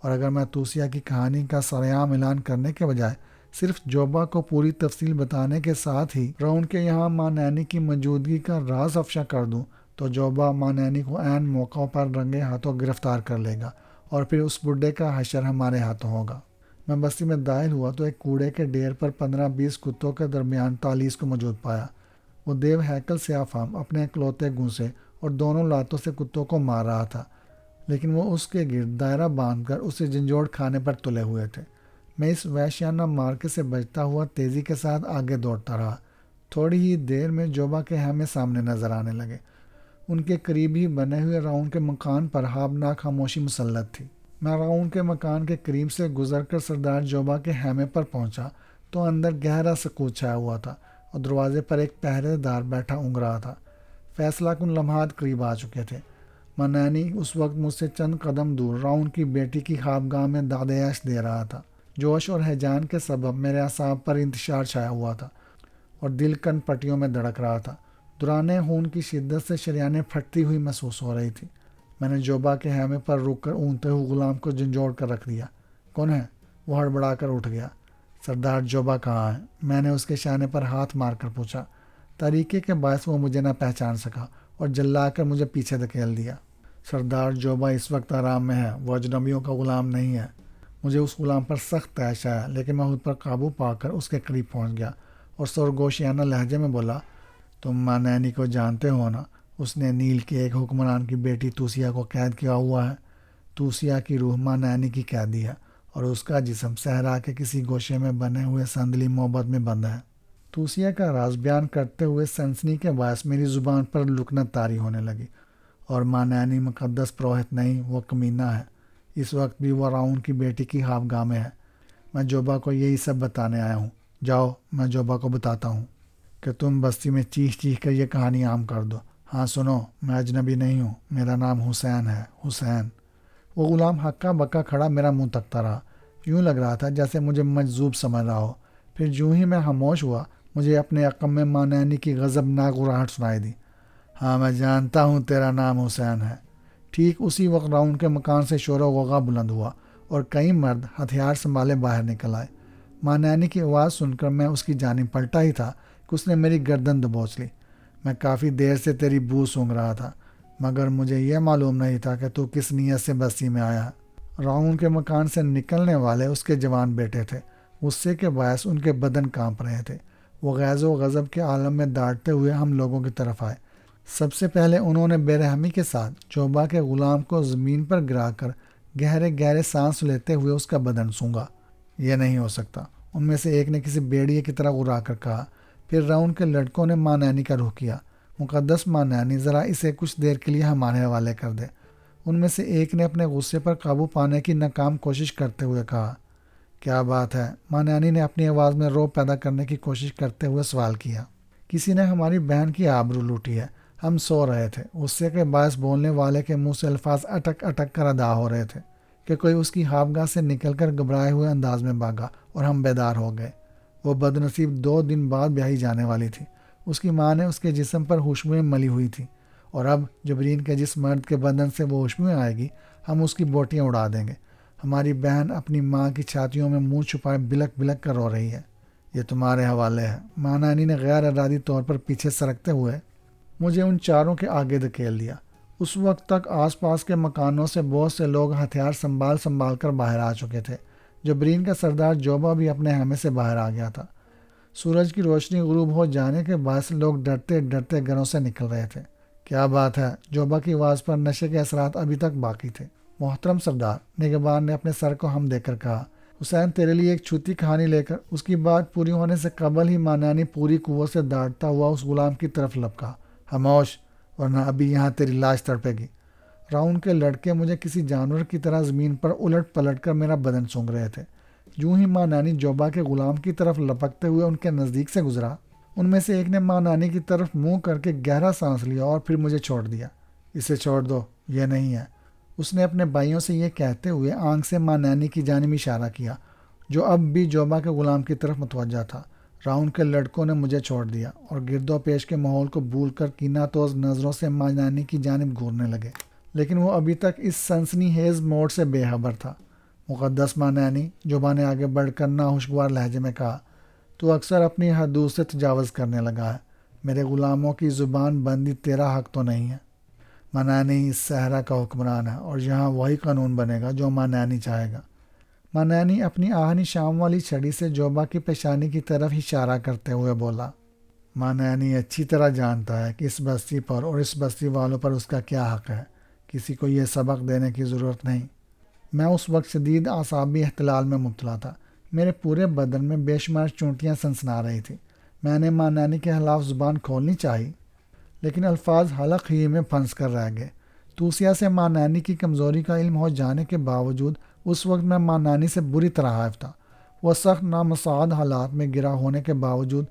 اور اگر میں توسیہ کی کہانی کا سرعام اعلان کرنے کے بجائے صرف جوبا کو پوری تفصیل بتانے کے ساتھ ہی راؤنڈ کے یہاں ماں نینی کی موجودگی کا راز افشا کر دوں تو جوبا ماں نینی کو عین موقعوں پر رنگے ہاتھوں گرفتار کر لے گا، اور پھر اس بڈھے کا حشر ہمارے ہاتھوں ہوگا۔ میں بستی میں داخل ہوا تو ایک کوڑے کے ڈھیر پر 15-20 کتوں کے درمیان تالیس کو موجود پایا۔ وہ دیو ہیکل سیاہ فام اپنے اکلوتے گونسے اور دونوں لاتوں سے کتوں کو مار رہا تھا، لیکن وہ اس کے گرد دائرہ باندھ کر اسے جھنجھوڑ کھانے پر تلے ہوئے تھے۔ میں اس وحشیانہ مارکے سے بچتا ہوا تیزی کے ساتھ آگے دوڑتا رہا۔ تھوڑی ہی دیر میں جوبا کے خیمے سامنے نظر آنے لگے۔ ان کے قریب ہی بنے ہوئے راؤنڈ کے مکان پر خوابناک خاموشی مسلط تھی۔ میں راؤنڈ کے مکان کے قریب سے گزر کر سردار جوبا کے خیمے پر پہنچا تو اندر گہرا سکوت چھایا ہوا تھا اور دروازے پر ایک پہرے دار بیٹھا اونگ رہا تھا۔ فیصلہ کن لمحات قریب آ چکے تھے۔ ماں نینی اس وقت مجھ سے چند قدم دور راؤنڈ کی بیٹی کی خوابگاہ میں دادیش دے رہا تھا۔ جوش اور ہیجان کے سبب میرے اعصاب پر انتشار چھایا ہوا تھا اور دل کن پٹیوں میں دھڑک رہا تھا۔ دوران خون کی شدت سے شریانیں پھٹتی ہوئی محسوس ہو رہی تھی۔ میں نے جوبا کے خیمے پر رک کر اونگتے ہوئے غلام کو جھنجھوڑ کر رکھ دیا۔ کون ہے؟ وہ ہڑبڑا کر اٹھ گیا۔ سردار جوبا کہاں ہے؟ میں نے اس کے شانے پر ہاتھ مار کر پوچھا۔ طریقے کے باعث وہ مجھے نہ پہچان سکا اور جلا کر مجھے پیچھے دھکیل دیا۔ سردار جوبا اس وقت آرام میں ہے، وہ اجنبیوں کا غلام نہیں ہے۔ مجھے اس غلام پر سخت طیش آیا، لیکن میں خود پر قابو پا کر اس کے قریب پہنچ گیا اور سرگوشیانہ لہجے میں بولا، تم ماں نینی کو جانتے ہو نا؟ اس نے نیل کے ایک حکمران کی بیٹی توسیہ کو قید کیا ہوا ہے۔ توسیہ کی روح ماں نینی کی قیدی ہے اور اس کا جسم صحرا کے کسی گوشے میں بنے ہوئے سندلی محبت میں بند ہے۔ توسیہ کا راز بیان کرتے ہوئے سنسنی کے باعث میری زبان پر لکنت طاری ہونے لگی، اور ماں نینی مقدس پروہت نہیں، وہ کمینہ ہے۔ اس وقت بھی وہ راؤنڈ کی بیٹی کی خوابگاہ میں ہے۔ میں جوبا کو یہی سب بتانے آیا ہوں۔ جاؤ، میں جوبا کو بتاتا ہوں کہ تم بستی میں چیخ چیخ کر یہ کہانی عام کر دو۔ ہاں سنو، میں اجنبی نہیں ہوں، میرا نام حسین ہے، حسین۔ وہ غلام ہکا بکا کھڑا میرا منہ تکتا رہا، یوں لگ رہا تھا جیسے مجھے مجذوب سمجھ رہا ہو۔ پھر جوں ہی میں خاموش ہوا، مجھے اپنے عقب میں ماں نینی کی غضبناک گراہٹ سنائی دی۔ ہاں میں جانتا ہوں تیرا نام حسین ہے۔ ٹھیک اسی وقت راؤنڈ کے مکان سے شور و غوغا بلند ہوا اور کئی مرد ہتھیار سنبھالے باہر نکل آئے۔ ماں نینی کی آواز سن کر میں اس کی جانب پلٹا ہی تھا کہ اس نے میری گردن دبوچ لی۔ میں کافی دیر سے تیری بو سونگھ رہا تھا، مگر مجھے یہ معلوم نہیں تھا کہ تو کس نیت سے بستی میں آیا ہے۔ راؤنڈ کے مکان سے نکلنے والے اس کے جوان بیٹے تھے۔ غصے کے باعث ان کے بدن کانپ رہے تھے۔ وہ غیظ و غضب کے عالم میں داڑتے ہوئے ہم لوگوں کی طرف آئے۔ سب سے پہلے انہوں نے بے رحمی کے ساتھ جوبا کے غلام کو زمین پر گرا کر گہرے گہرے سانس لیتے ہوئے اس کا بدن سونگا۔ یہ نہیں ہو سکتا، ان میں سے ایک نے کسی بیڑیے کی طرح گرا کر کہا۔ پھر راؤنڈ کے لڑکوں نے ماں نینی کا رخ کیا۔ مقدس ماں نینی، ذرا اسے کچھ دیر کے لیے ہمارے حوالے کر دے۔ ان میں سے ایک نے اپنے غصے پر قابو پانے کی ناکام کوشش کرتے ہوئے کہا۔ کیا بات ہے؟ ماں نینی نے اپنی آواز میں رعب پیدا کرنے کی کوشش کرتے ہوئے سوال کیا۔ کسی نے ہماری بہن کی آبرو لوٹی ہے۔ ہم سو رہے تھے۔ غصے کے باعث بولنے والے کے منہ سے الفاظ اٹک اٹک کر ادا ہو رہے تھے کہ کوئی اس کی خوابگاہ سے نکل کر گھبرائے ہوئے انداز میں بھاگا اور ہم بیدار ہو گئے۔ وہ بدنصیب 2 دن بعد بیاہی جانے والی تھی۔ اس کی ماں نے اس کے جسم پر خوشبوئیں ملی ہوئی تھیں، اور اب جبرین کے جس مرد کے بدن سے وہ خوشبوئیں آئے گی، ہم اس کی بوٹیاں اڑا دیں گے۔ ہماری بہن اپنی ماں کی چھاتیوں میں منہ چھپائے بلک بلک کر رو رہی ہے۔ یہ تمہارے حوالے ہے۔ ماں نانی نے غیر ارادی طور پر پیچھے سرکتے ہوئے مجھے ان چاروں کے آگے دھکیل دیا۔ اس وقت تک آس پاس کے مکانوں سے بہت سے لوگ ہتھیار سنبھال کر باہر آ چکے تھے۔ جبرین کا سردار جوبا بھی اپنے خیمے سے باہر آ گیا تھا۔ سورج کی روشنی غروب ہو جانے کے باعث لوگ ڈرتے ڈرتے گھروں سے نکل رہے تھے۔ کیا بات ہے؟ جوبا کی آواز پر نشے کے اثرات ابھی تک باقی تھے۔ محترم سردار، نگہبان نے اپنے سر کو ہم دے کر کہا، حسین تیرے لیے ایک چھوٹی کہانی لے کر۔ اس کی بات پوری ہونے سے قبل ہی ماں نانی پوری قوت سے داڑتا ہوا اس غلام کی طرف لپکا۔ خاموش، ورنہ ابھی یہاں تیری لاش تڑپے گی۔ راؤنڈ کے لڑکے مجھے کسی جانور کی طرح زمین پر الٹ پلٹ کر میرا بدن سونگھ رہے تھے۔ جو ہی ماں نانی جوبا کے غلام کی طرف لپکتے ہوئے ان کے نزدیک سے گزرا، ان میں سے ایک نے ماں نانی کی طرف منہ کر کے گہرا سانس لیا اور پھر مجھے چھوڑ دیا۔ اسے چھوڑ دو، یہ نہیں ہے، اس نے اپنے بھائیوں سے یہ کہتے ہوئے آنکھ سے ماں نانی کی جانب اشارہ کیا، جو اب بھی جوبا کے غلام کی طرف متوجہ تھا۔ راؤنڈ کے لڑکوں نے مجھے چھوڑ دیا اور گرد و پیش کے ماحول کو بھول کر کینہ توز نظروں سے ماں نانی کی جانب گھورنے لگے، لیکن وہ ابھی تک اس سنسنی خیز موڑ سے بے خبر تھا۔ مقدس ماں نانی، جوبا نے آگے بڑھ کر ناخوشگوار لہجے میں کہا، تو اکثر اپنی حدود سے تجاوز کرنے لگا ہے، میرے غلاموں کی زبان بندی تیرا حق تو نہیں ہے۔ ماں نانی اس صحرا کا حکمران ہے اور یہاں وہی قانون بنے گا جو ماں نانی چاہے گا۔ ماں نانی اپنی آہنی شام والی چھڑی سے جوبا کی پیشانی کی طرف اشارہ کرتے ہوئے بولا۔ ماں نانی اچھی طرح جانتا ہے کہ اس بستی پر اور اس بستی والوں پر اس کا کیا حق ہے، کسی کو یہ سبق دینے کی ضرورت نہیں۔ میں اس وقت شدید اعصابی اختلال میں مبتلا تھا، میرے پورے بدن میں بے شمار چونٹیاں سنسنا رہی تھیں۔ میں نے ماں نانی کے خلاف زبان کھولنی چاہی، لیکن الفاظ حلق ہی میں پھنس کر رہ گئے۔ توسیہ سے ماں نانی کی کمزوری کا علم ہو جانے کے باوجود اس وقت میں ماں نانی سے بری طرح حائف تھا۔ وہ سخت نامساعد حالات میں گرا ہونے کے باوجود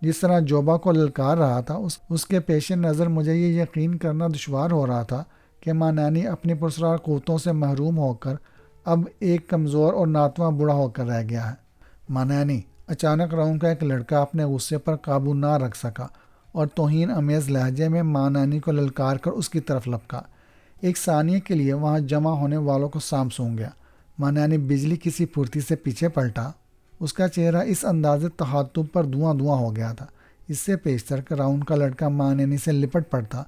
جس طرح جوبا کو للکار رہا تھا، اس کے پیش نظر مجھے یہ یقین کرنا دشوار ہو رہا تھا کہ ماں نانی اپنی پرسرار قوتوں سے محروم ہو کر اب ایک کمزور اور ناتواں بوڑھا ہو کر رہ گیا ہے۔ ماں نانی، اچانک راؤنڈ کا ایک لڑکا اپنے غصے پر قابو نہ رکھ سکا اور توہین امیز لہجے میں ماں نانی کو للکار کر اس کی طرف لپکا۔ ایک ثانیے کے لیے وہاں جمع ہونے والوں کو سام سونگ گیا۔ ماں نانی بجلی کسی پھرتی سے پیچھے پلٹا، اس کا چہرہ اس انداز تحاتب پر دھواں دھواں ہو گیا تھا۔ اس سے پیشتر کہ راؤنڈ کا لڑکا ماں نانی سے لپٹ پڑتا،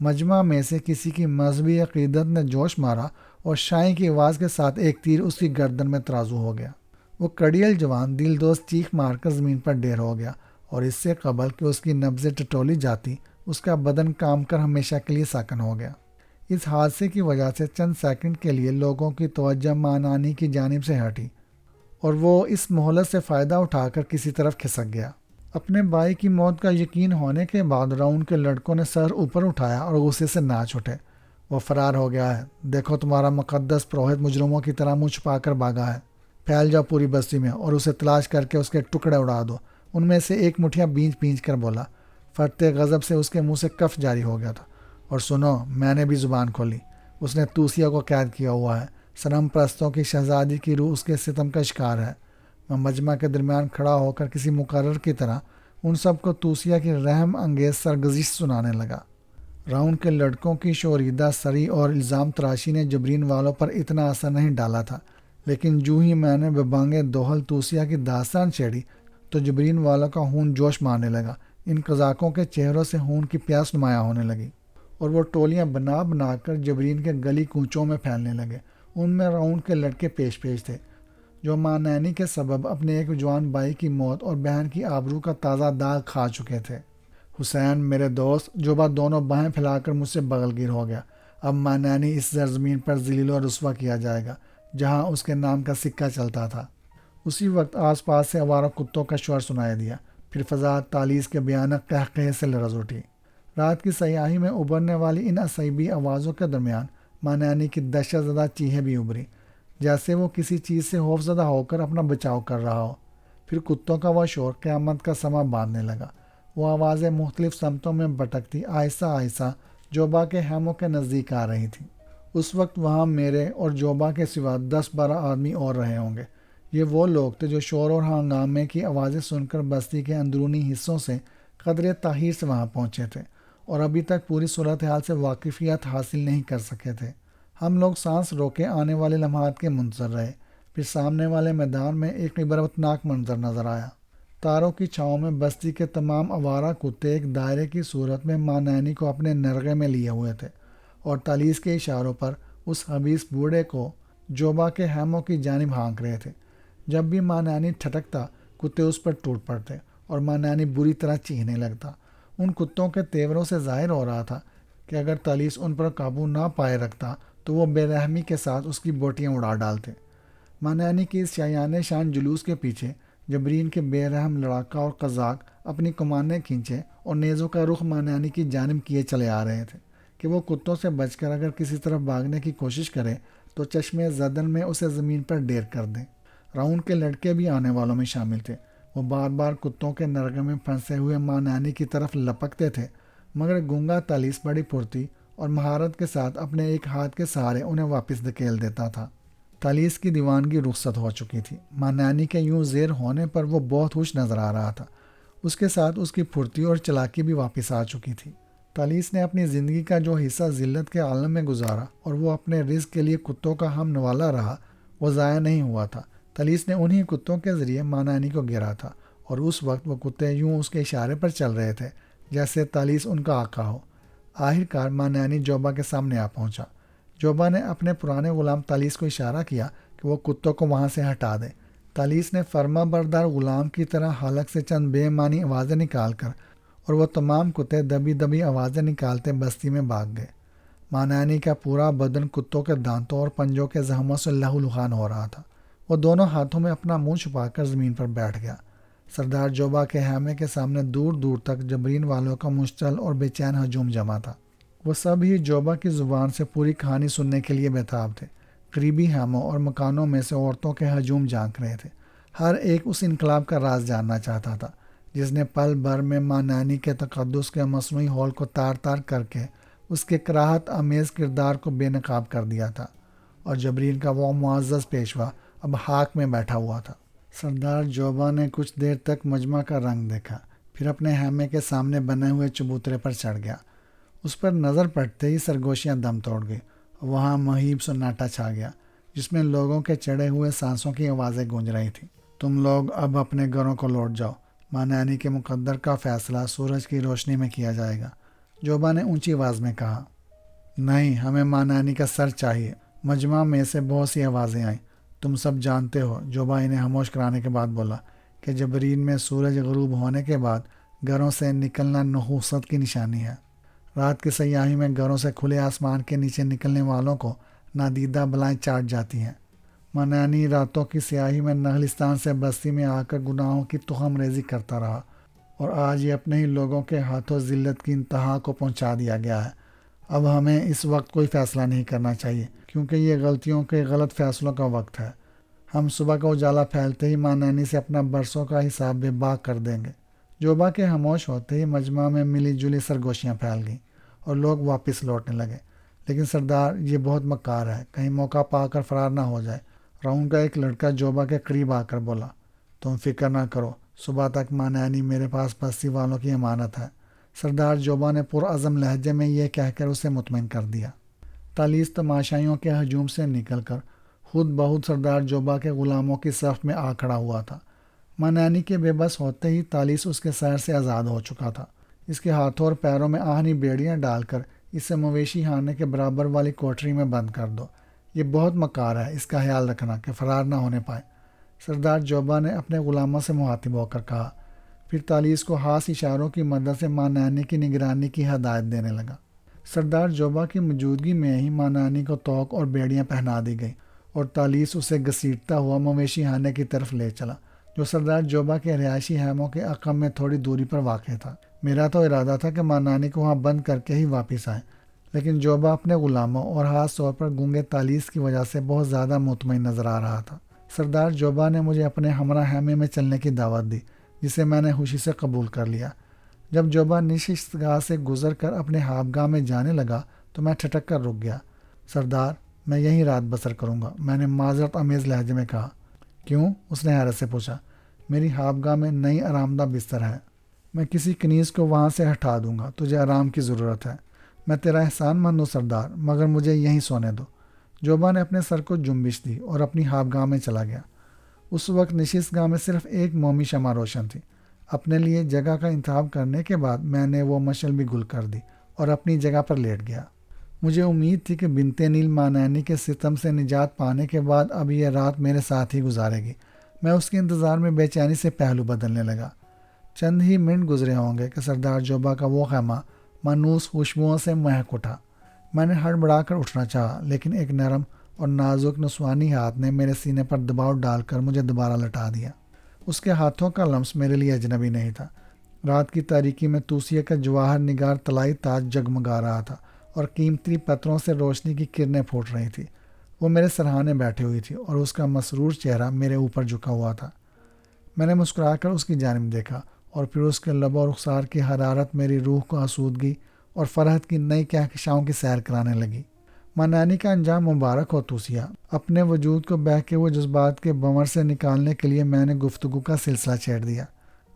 مجمع میں سے کسی کی مذہبی عقیدت نے جوش مارا اور شائیں کی آواز کے ساتھ ایک تیر اس کی گردن میں ترازو ہو گیا۔ وہ کڑیل جوان دل دوست چیخ مار کر زمین پر ڈھیر ہو گیا اور اس سے قبل کہ اس کی نبضیں ٹٹولی جاتی، اس کا بدن کام کر ہمیشہ کے لیے ساکن ہو گیا۔ اس حادثے کی وجہ سے چند سیکنڈ کے لیے لوگوں کی توجہ ماں نانی کی جانب سے ہٹی اور وہ اس مہلت سے فائدہ اٹھا کر کسی طرف کھسک گیا۔ اپنے بھائی کی موت کا یقین ہونے کے بعد راؤنڈ کے لڑکوں نے سر اوپر اٹھایا اور غصے سے ناچ اٹھے۔ وہ فرار ہو گیا ہے، دیکھو تمہارا مقدس پروہت مجرموں کی طرح منہ چھپا کر بھاگا ہے۔ پھیل جاؤ پوری بستی میں اور اسے تلاش کر کے اس کے ٹکڑے اڑا دو۔ ان میں سے ایک مٹھیا بینچ بینچ کر بولا۔ فرتے غضب سے اس کے منہ سے کف جاری ہو گیا تھا۔ اور سنو، میں نے بھی زبان کھولی، اس نے توسیہ کو قید کیا ہوا ہے، صنم پرستوں کی شہزادی کی روح اس کے ستم کا شکار ہے۔ میں مجمع کے درمیان کھڑا ہو کر کسی مقرر کی طرح ان سب کو توسیہ کی رحم انگیز سرگزشت سنانے لگا۔ راؤنڈ کے لڑکوں کی شوریدہ سری اور الزام تراشی نے جبرین والوں پر اتنا اثر نہیں ڈالا تھا، لیکن جو ہی میں نے ببانگ دوحل توسیہ کی داستان چھیڑی تو جبرین والوں کا خون جوش مارنے لگا۔ ان قزاقوں کے چہروں سے خون کی پیاس نمایاں ہونے لگی اور وہ ٹولیاں بنا بنا کر جبرین کے گلی کوچوں میں پھیلنے لگے۔ ان میں راؤنڈ کے لڑکے پیش پیش تھے جو ماں نانی کے سبب اپنے ایک جوان بھائی کی موت اور بہن کی آبرو کا تازہ داغ کھا چکے تھے۔ حسین، میرے دوست، جوبا دونوں باہیں پھیلا کر مجھ سے بغل گیر ہو گیا۔ اب ماں نانی اس زرزمین پر ذلیل و رسوا کیا جائے گا جہاں اس کے نام کا سکہ چلتا تھا۔ اسی وقت آس پاس سے آوارہ کتوں کا شور سنائی دیا، پھر فضا تالیس کے بیانق قہقہے سے لرز اٹھی۔ رات کی سیاہی میں ابھرنے والی ان عصیبی آوازوں کے درمیان ماں نانی کی دہشت زدہ چیخیں بھی ابھری، جیسے وہ کسی چیز سے خوف زدہ ہو کر اپنا بچاؤ کر رہا ہو۔ پھر کتوں کا وہ شور قیامت کا سما باندھنے لگا۔ وہ آوازیں مختلف سمتوں میں بھٹکتی آہستہ آہستہ جوبا کے خیموں کے نزدیک آ رہی تھیں۔ اس وقت وہاں میرے اور جوبا کے سوا 10-12 آدمی اور رہے ہوں گے۔ یہ وہ لوگ تھے جو شور اور ہنگامے کی آوازیں سن کر بستی کے اندرونی حصوں سے قدرے تاخیر سے وہاں پہنچے تھے اور ابھی تک پوری صورتحال سے واقفیت حاصل نہیں کر سکے تھے۔ ہم لوگ سانس روکے آنے والے لمحات کے منتظر رہے۔ پھر سامنے والے میدان میں ایک عبرتناک منظر نظر آیا۔ تاروں کی چھاؤں میں بستی کے تمام آوارہ کتے ایک دائرے کی صورت میں ماں نانی کو اپنے نرغے میں لیے ہوئے تھے اور تالیس کے اشاروں پر اس خبیث بوڑھے کو جوبا کے خیموں کی جانب ہانک رہے تھے۔ جب بھی ماں نانی ٹھٹکتا، کتے اس پر ٹوٹ پڑتے اور ماں نانی بری طرح چیخنے لگتا۔ ان کتوں کے تیوروں سے ظاہر ہو رہا تھا کہ اگر تالیس ان پر قابو نہ پائے رکھتا تو وہ بے رحمی کے ساتھ اس کی بوٹیاں اڑا ڈالتے۔ ماں نانی کی اس شایان شان جلوس کے پیچھے جبرین کے بے رحم لڑاکا اور قزاق اپنی کمانیں کھینچے اور نیزوں کا رخ ماں نانی کی جانب کیے چلے آ رہے تھے کہ وہ کتوں سے بچ کر اگر کسی طرف بھاگنے کی کوشش کرے تو چشمے زدن میں اسے زمین پر ڈیر کر دیں۔ راؤنڈ کے لڑکے بھی آنے والوں میں شامل تھے۔ وہ بار بار کتوں کے نرغے میں پھنسے ہوئے ماں نانی کی طرف لپکتے تھے، مگر گونگا تالیس بڑی پھرتی اور مہارت کے ساتھ اپنے ایک ہاتھ کے سہارے انہیں واپس دھکیل دیتا تھا۔ تالیس کی دیوانگی رخصت ہو چکی تھی۔ ماں نانی کے یوں زیر ہونے پر وہ بہت خوش نظر آ رہا تھا۔ اس کے ساتھ اس کی پھرتی اور چلاکی بھی واپس آ چکی تھی۔ تالیس نے اپنی زندگی کا جو حصہ ذلت کے عالم میں گزارا اور وہ اپنے رزق کے لیے کتوں کا ہم نوالا رہا، وہ ضائع نہیں ہوا تھا۔ تالیس نے انہی کتوں کے ذریعے ماں نانی کو گرا تھا، اور اس وقت وہ کتے یوں اس کے اشارے پر چل رہے تھے جیسے تالیس ان کا آقا ہو۔ آخر کار ماں نانی جوبا کے سامنے آ پہنچا۔ جوبا نے اپنے پرانے غلام تالیس کو اشارہ کیا کہ وہ کتوں کو وہاں سے ہٹا دے۔ تالیس نے فرما بردار غلام کی طرح حلق سے چند بے معنی آوازیں نکال کر، اور وہ تمام کتے دبی دبی آوازیں نکالتے بستی میں بھاگ گئے۔ ماں نانی کا پورا بدن کتوں کے دانتوں اور پنجوں کے زخموں سے لہو لہان ہو رہا تھا۔ وہ دونوں ہاتھوں میں اپنا منہ چھپا کر زمین پر بیٹھ گیا۔ سردار جوبا کے خیمے کے سامنے دور دور تک جبرین والوں کا مشتعل اور بے چین ہجوم جمع تھا۔ وہ سب ہی جوبا کی زبان سے پوری کہانی سننے کے لیے بےتاب تھے۔ قریبی خیموں اور مکانوں میں سے عورتوں کے ہجوم جھانک رہے تھے۔ ہر ایک اس انقلاب کا راز جاننا چاہتا تھا جس نے پل بھر میں ماں نانی کے تقدس کے مصنوعی ہال کو تار تار کر کے اس کے کراہت آمیز کردار کو بے نقاب کر دیا تھا، اور جبرین کا وہ معزز پیشوا اب ہاک میں بیٹھا ہوا تھا۔ سردار جوبا نے کچھ دیر تک مجمع کا رنگ دیکھا، پھر اپنے خیمے کے سامنے بنے ہوئے چبوترے پر چڑھ گیا۔ اس پر نظر پڑتے ہی سرگوشیاں دم توڑ گئی۔ وہاں مہیب سناٹا چھا گیا، جس میں لوگوں کے چڑھے ہوئے سانسوں کی آوازیں گونج رہی تھیں۔ تم لوگ اب اپنے گھروں کو لوٹ جاؤ، ماں نانی کے مقدر کا فیصلہ سورج کی روشنی میں کیا جائے گا، جوبا نے اونچی آواز میں کہا۔ نہیں، ہمیں ماں نانی کا سر چاہیے۔ مجمع میں سے بہت سی آوازیں آئیں۔ تم سب جانتے ہو، جوبا انہیں خاموش کرانے کے بعد بولا، کہ جبرین میں سورج غروب ہونے کے بعد گھروں سے نکلنا نحوست کی نشانی ہے۔ رات کی سیاہی میں گھروں سے کھلے آسمان کے نیچے نکلنے والوں کو نادیدہ بلائیں چاٹ جاتی ہیں۔ ماں نانی راتوں کی سیاہی میں نخلستان سے بستی میں آ کر گناہوں کی تہم ریزی کرتا رہا، اور آج یہ اپنے ہی لوگوں کے ہاتھوں ذلت کی انتہا کو پہنچا دیا گیا ہے۔ اب ہمیں اس وقت کوئی فیصلہ نہیں کرنا چاہیے، کیونکہ یہ غلطیوں کے غلط فیصلوں کا وقت ہے۔ ہم صبح کا اجالا پھیلتے ہی ماں نانی سے اپنا برسوں کا حساب بے باک کر دیں گے۔ جوبا کے خاموش ہوتے ہی مجمع میں ملی جلی سرگوشیاں پھیل گئیں اور لوگ واپس لوٹنے لگے۔ لیکن سردار، یہ بہت مکار ہے، کہیں موقع پا کر فرار نہ ہو جائے۔ راؤنڈ کا ایک لڑکا جوبا کے قریب آ کر بولا، تم فکر نہ کرو، صبح تک ماں نانی میرے پاس بستی والوں کی امانت ہے۔ سردار جوبا نے پرعزم لہجے میں یہ کہہ کر اسے مطمئن کر دیا۔ تالیس تماشائیوں کے ہجوم سے نکل کر خود بخود سردار جوبا کے غلاموں کی صف میں آ کھڑا ہوا تھا۔ ماں نانی کے بے بس ہوتے ہی تالیس اس کے سیر سے آزاد ہو چکا تھا۔ اس کے ہاتھوں اور پیروں میں آہنی بیڑیاں ڈال کر اسے مویشی خانے کے برابر والی کوٹری میں بند کر دو۔ یہ بہت مکار ہے، اس کا خیال رکھنا کہ فرار نہ ہونے پائے، سردار جوبا نے اپنے غلاموں سے مخاطب ہو کر کہا۔ پھر تالیس کو خاص اشاروں کی مدد سے ماں نانی کی نگرانی کی ہدایت دینے لگا۔ سردار جوبا کی موجودگی میں ہی ماں نانی کو توق اور بیڑیاں پہنا دی گئی، اور تالیس اسے گھسیٹتا ہوا مویشی خانے کی طرف لے چلا، جو سردار جوبا کے رہائشی خیموں کے عقب میں تھوڑی دوری پر واقع تھا۔ میرا تو ارادہ تھا کہ ماں نانی کو وہاں بند کر کے ہی واپس آئیں، لیکن جوبا اپنے غلاموں اور خاص طور پر گونگے تالیس کی وجہ سے بہت زیادہ مطمئن نظر آ رہا تھا۔ سردار جوبا نے مجھے اپنے ہمراہ خیمے میں چلنے کی دعوت دی، جسے میں نے خوشی سے قبول کر لیا۔ جب جوبا نشست گاہ سے گزر کر اپنے خوابگاہ میں جانے لگا تو میں ٹھٹک کر رک گیا۔ سردار، میں یہیں رات بسر کروں گا، میں نے معذرت آمیز لہجے میں کہا۔ کیوں؟ اس نے حیرت سے پوچھا۔ میری خوابگاہ میں نئی آرام دہ بستر ہے، میں کسی کنیز کو وہاں سے ہٹا دوں گا، تجھے آرام کی ضرورت ہے۔ میں تیرا احسان مند ہوں سردار، مگر مجھے یہیں سونے دو۔ جوبا نے اپنے سر کو جنبش دی اور اپنی خوابگاہ میں چلا گیا۔ اس وقت نشست گاہ میں صرف ایک مومی شمع روشن تھی۔ اپنے لیے جگہ کا انتخاب کرنے کے بعد میں نے وہ مشعل بھی گل کر دی اور اپنی جگہ پر لیٹ گیا۔ مجھے امید تھی کہ بنت نیل ماں نانی کے ستم سے نجات پانے کے بعد اب یہ رات میرے ساتھ ہی گزارے گی۔ میں اس کے انتظار میں بے چینی سے پہلو بدلنے لگا۔ چند ہی منٹ گزرے ہوں گے کہ سردار جوبا کا وہ خیمہ مانوس خوشبوؤں سے مہک اٹھا۔ میں نے ہڑبڑا کر اٹھنا چاہا، لیکن ایک نرم اور نازک نسوانی ہاتھ نے میرے سینے پر دباؤ ڈال کر مجھے دوبارہ لٹا دیا۔ اس کے ہاتھوں کا لمس میرے لیے اجنبی نہیں تھا۔ رات کی تاریکی میں توسیہ کا جواہر نگار طلائی تاج جگمگا رہا تھا اور قیمتی پتھروں سے روشنی کی کرنیں پھوٹ رہی تھی۔ وہ میرے سرہانے بیٹھی ہوئی تھی اور اس کا مسرور چہرہ میرے اوپر جھکا ہوا تھا۔ میں نے مسکرا کر اس کی جانب دیکھا اور پھر اس کے لب اور رخسار کی حرارت میری روح کو آسودگی اور فرحت کی نئی کہکشاؤں کی سیر کرانے لگی۔ ماں نانی کا انجام مبارک ہو توسیہ۔ اپنے وجود کو بہکے ہوئے جذبات کے بنور سے نکالنے کے لیے میں نے گفتگو کا سلسلہ چھیڑ دیا۔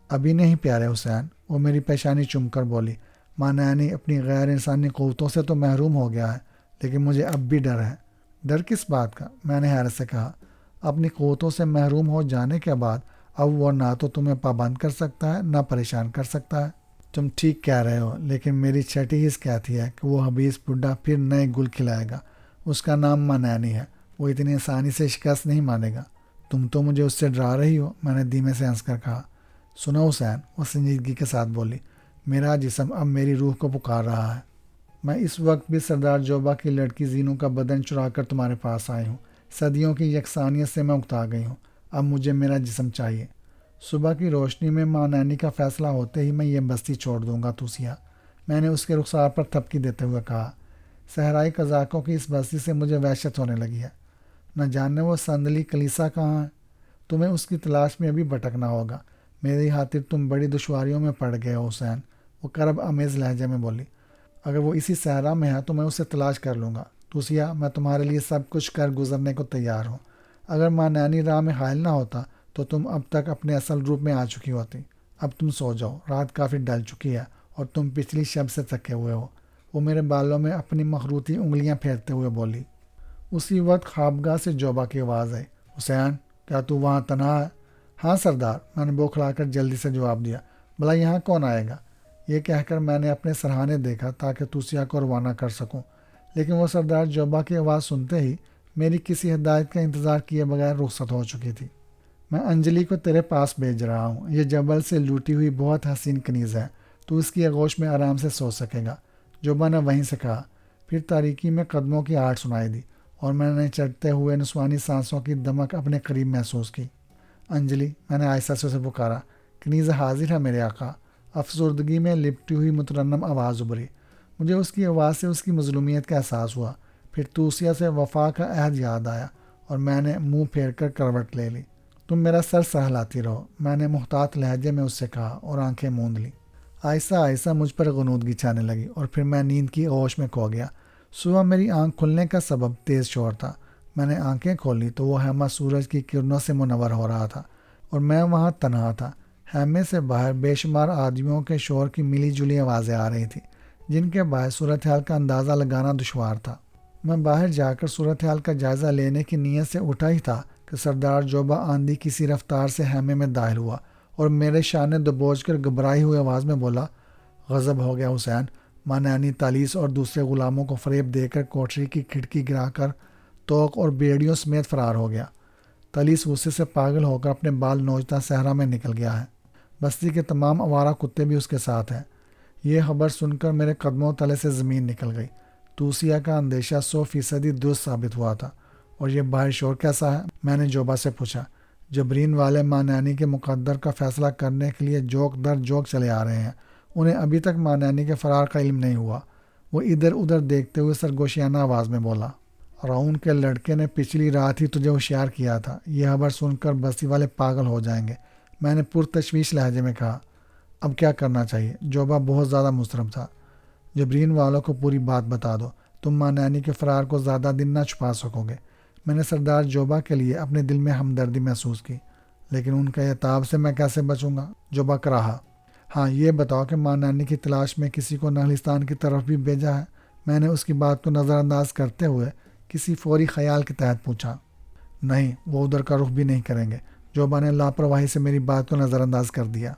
ابھی نہیں پیارے حسین، وہ میری پیشانی چوم کر بولی۔ ماں نانی اپنی غیر انسانی قوتوں سے تو محروم ہو گیا ہے، لیکن مجھے اب بھی ڈر ہے۔ ڈر کس بات کا؟ میں نے حیرت سے کہا۔ اپنی قوتوں سے محروم ہو جانے کے بعد اب وہ نہ تو تمہیں پابند کر سکتا ہے نہ پریشان کر سکتا ہے۔ تم ٹھیک کہہ رہے ہو، لیکن میری چھٹی حس کہتی ہے کہ وہ حبیث بڈھا پھر نئے گل کھلائے گا۔ اس کا نام ماں نانی ہے، وہ اتنی آسانی سے شکست نہیں مانے گا۔ تم تو مجھے اس سے ڈرا رہی ہو، میں نے دھیمے سے ہنس کر کہا۔ سنو حسین، وہ سنجیدگی کے ساتھ بولی، میرا جسم اب میری روح کو پکار رہا ہے۔ میں اس وقت بھی سردار جوبا کی لڑکی زینو کا بدن چرا کر تمہارے پاس آئی ہوں۔ صدیوں کی یکسانیت سے میں اکتا گئی ہوں، اب مجھے میرا جسم چاہیے۔ صبح کی روشنی میں ماں نانی کا فیصلہ ہوتے ہی میں یہ بستی چھوڑ دوں گا توسیہ، میں نے اس کے رخسار پر تھپکی دیتے ہوئے کہا۔ صحرائی قزاقوں کی اس بستی سے مجھے وحشت ہونے لگی ہے۔ نہ جانے وہ سندلی کلیسا کہاں ہے، تمہیں اس کی تلاش میں ابھی بھٹکنا ہوگا۔ میری خاطر تم بڑی دشواریوں میں پڑ گئے ہو حسین، وہ کرب آمیز لہجے میں بولی۔ اگر وہ اسی صحرا میں ہے تو میں اسے تلاش کر لوں گا توسیہ، میں تمہارے لیے سب کچھ کر گزرنے کو تیار ہوں۔ اگر ماں نانی راہ میں حائل نہ ہوتا تو تم اب تک اپنے اصل روپ میں آ چکی ہوتی۔ اب تم سو جاؤ، رات کافی ڈل چکی ہے اور تم پچھلی شب سے تھکے ہوئے ہو، وہ میرے بالوں میں اپنی مخروطی انگلیاں پھیرتے ہوئے بولی۔ اسی وقت خوابگاہ سے جوبا کی آواز آئی، حسین کیا تو وہاں تنہا ہے؟ ہاں سردار، میں نے بوکھلا کر جلدی سے جواب دیا۔ بھلا یہاں کون آئے گا؟ یہ کہہ کر میں نے اپنے سرہانے دیکھا تاکہ توسیہ کو روانہ کر سکوں، لیکن وہ سردار جوبا کی آواز سنتے ہی میری کسی ہدایت کا انتظار کیے بغیر رخصت ہو چکی تھی۔ میں انجلی کو تیرے پاس بھیج رہا ہوں، یہ جبل سے لوٹی ہوئی بہت حسین کنیز ہے، تو اس کی آغوش میں آرام سے سو سکے گا، جوبا نے وہیں سے کہا۔ پھر تاریکی میں قدموں کی آہٹ سنائی دی اور میں نے چڑھتے ہوئے نسوانی سانسوں کی دمک اپنے قریب محسوس کی۔ انجلی، میں نے آہستہ سے اسے پکارا۔ کنیز حاضر ہے میرے آقا، افسردگی میں لپٹی ہوئی مترنم آواز ابھری۔ مجھے اس کی آواز سے اس کی مظلومیت کا احساس ہوا، پھر توسیہ سے وفا کا عہد یاد آیا اور میں نے منہ پھیر کر کروٹ لے لی۔ تم میرا سر سہلاتی رہو، میں نے محتاط لہجے میں اس سے کہا اور آنکھیں موند لیں۔ آہستہ آہستہ مجھ پر غنودگی چھانے لگی اور پھر میں نیند کی آغوش میں کھو گیا۔ صبح میری آنکھ کھلنے کا سبب تیز شور تھا۔ میں نے آنکھیں کھولی تو وہ خیمہ سورج کی کرنوں سے منور ہو رہا تھا اور میں وہاں تنہا تھا۔ خیمے سے باہر بے شمار آدمیوں کے شور کی ملی جلی آوازیں آ رہی تھیں، جن کے باعث صورتحال کا اندازہ لگانا دشوار تھا۔ میں باہر جا کر صورتحال کا جائزہ لینے کی نیت سے اٹھا ہی تھا کہ سردار جوبا آندھی کسی رفتار سے خیمے میں داخل ہوا اور میرے شانے دبوچ کر گھبرائی ہوئی آواز میں بولا، غضب ہو گیا حسین۔ ماں نانی تالیس اور دوسرے غلاموں کو فریب دے کر کوٹری کی کھڑکی گرا کر توق اور بیڑیوں سمیت فرار ہو گیا۔ تالیس غصے سے پاگل ہو کر اپنے بال نوچتا صحرا میں نکل گیا ہے۔ بستی کے تمام آوارہ کتے بھی اس کے ساتھ ہیں۔ یہ خبر سن کر میرے قدموں تلے سے زمین نکل گئی۔ توسیہ کا اندیشہ 100% درست ثابت ہوا تھا۔ اور یہ باہر شور کیسا ہے؟ میں نے جوبا سے پوچھا۔ جبرین والے ماں نانی کے مقدر کا فیصلہ کرنے کے لیے جوک در جوک چلے آ رہے ہیں، انہیں ابھی تک ماں نانی کے فرار کا علم نہیں ہوا۔ وہ ادھر ادھر دیکھتے ہوئے سرگوشیانہ آواز میں بولا، راؤن کے لڑکے نے پچھلی رات ہی تجھے ہوشیار کیا تھا، یہ خبر سن کر بستی والے پاگل ہو جائیں گے، میں نے پرتشویش لہجے میں کہا۔ اب کیا کرنا چاہیے؟ جوبا بہت زیادہ مضطرب تھا۔ جبرین والوں کو پوری بات بتا دو، تم ماں نانی کے فرار کو زیادہ دن نہ چھپا سکو گے۔ میں نے سردار جوبا کے لیے اپنے دل میں ہمدردی محسوس کی، لیکن ان کے عتاب سے میں کیسے بچوں گا؟ جوبا کراہا۔ ہاں یہ بتاؤ کہ ماں نانی کی تلاش میں کسی کو نخلستان کی طرف بھی بھیجا ہے؟ میں نے اس کی بات کو نظر انداز کرتے ہوئے کسی فوری خیال کے تحت پوچھا۔ نہیں، وہ ادھر کا رخ بھی نہیں کریں گے۔ جوبا نے لاپرواہی سے میری بات کو نظر انداز کر دیا۔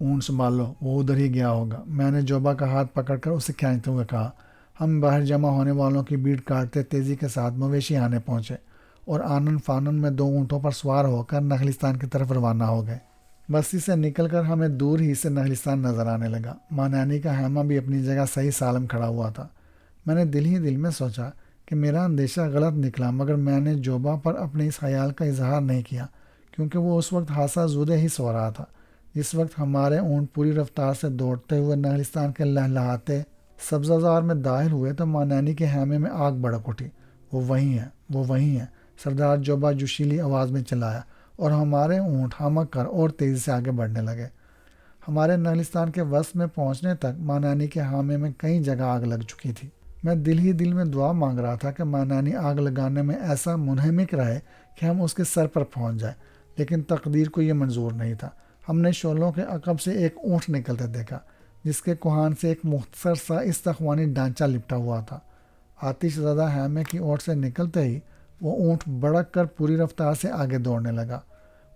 اونٹ سنبھال لو، وہ ادھر ہی گیا ہوگا، میں نے جوبا کا ہاتھ پکڑ کر اسے کھینچتے ہوئے کہا۔ ہم باہر جمع ہونے والوں کی بھیڑ کاٹتے تیزی کے ساتھ مویشی آنے پہنچے اور آنن فانن میں 2 اونٹوں پر سوار ہو کر نخلستان کی طرف روانہ ہو گئے۔ بستی سے نکل کر ہمیں دور ہی سے نخلستان نظر آنے لگا۔ ماں نانی کا خیمہ بھی اپنی جگہ صحیح سالم کھڑا ہوا تھا۔ میں نے دل ہی دل میں سوچا کہ میرا اندیشہ غلط نکلا، مگر میں نے جوبا پر اپنے اس خیال کا اظہار نہیں کیا، کیونکہ وہ اس وقت حادثہ زودہ ہی سو رہا تھا۔ جس وقت ہمارے اونٹ پوری رفتار سے دوڑتے ہوئے نخلستان کے لہلہاتے سبزہ زار میں داخل ہوئے تو ماں نانی کے خیمے میں آگ بھڑک اٹھی۔ وہ وہیں ہے، وہ وہیں ہے، سردار جوبا جوشیلی آواز میں چلایا، اور ہمارے اونٹ ہمک کر اور تیزی سے آگے بڑھنے لگے۔ ہمارے نگلستان کے وسط میں پہنچنے تک ماں نانی کے حامے میں کئی جگہ آگ لگ چکی تھی۔ میں دل ہی دل میں دعا مانگ رہا تھا کہ ماں نانی آگ لگانے میں ایسا منہمک رہے کہ ہم اس کے سر پر پہنچ جائیں، لیکن تقدیر کو یہ منظور نہیں تھا۔ ہم نے شعلوں کے عقب سے ایک اونٹ نکلتے دیکھا، جس کے کوہان سے ایک مختصر سا استخوانی ڈھانچہ لپٹا ہوا تھا۔ آتش زدہ خیمے کی اوٹ سے نکلتے ہی وہ اونٹ بڑک کر پوری رفتار سے آگے دوڑنے لگا۔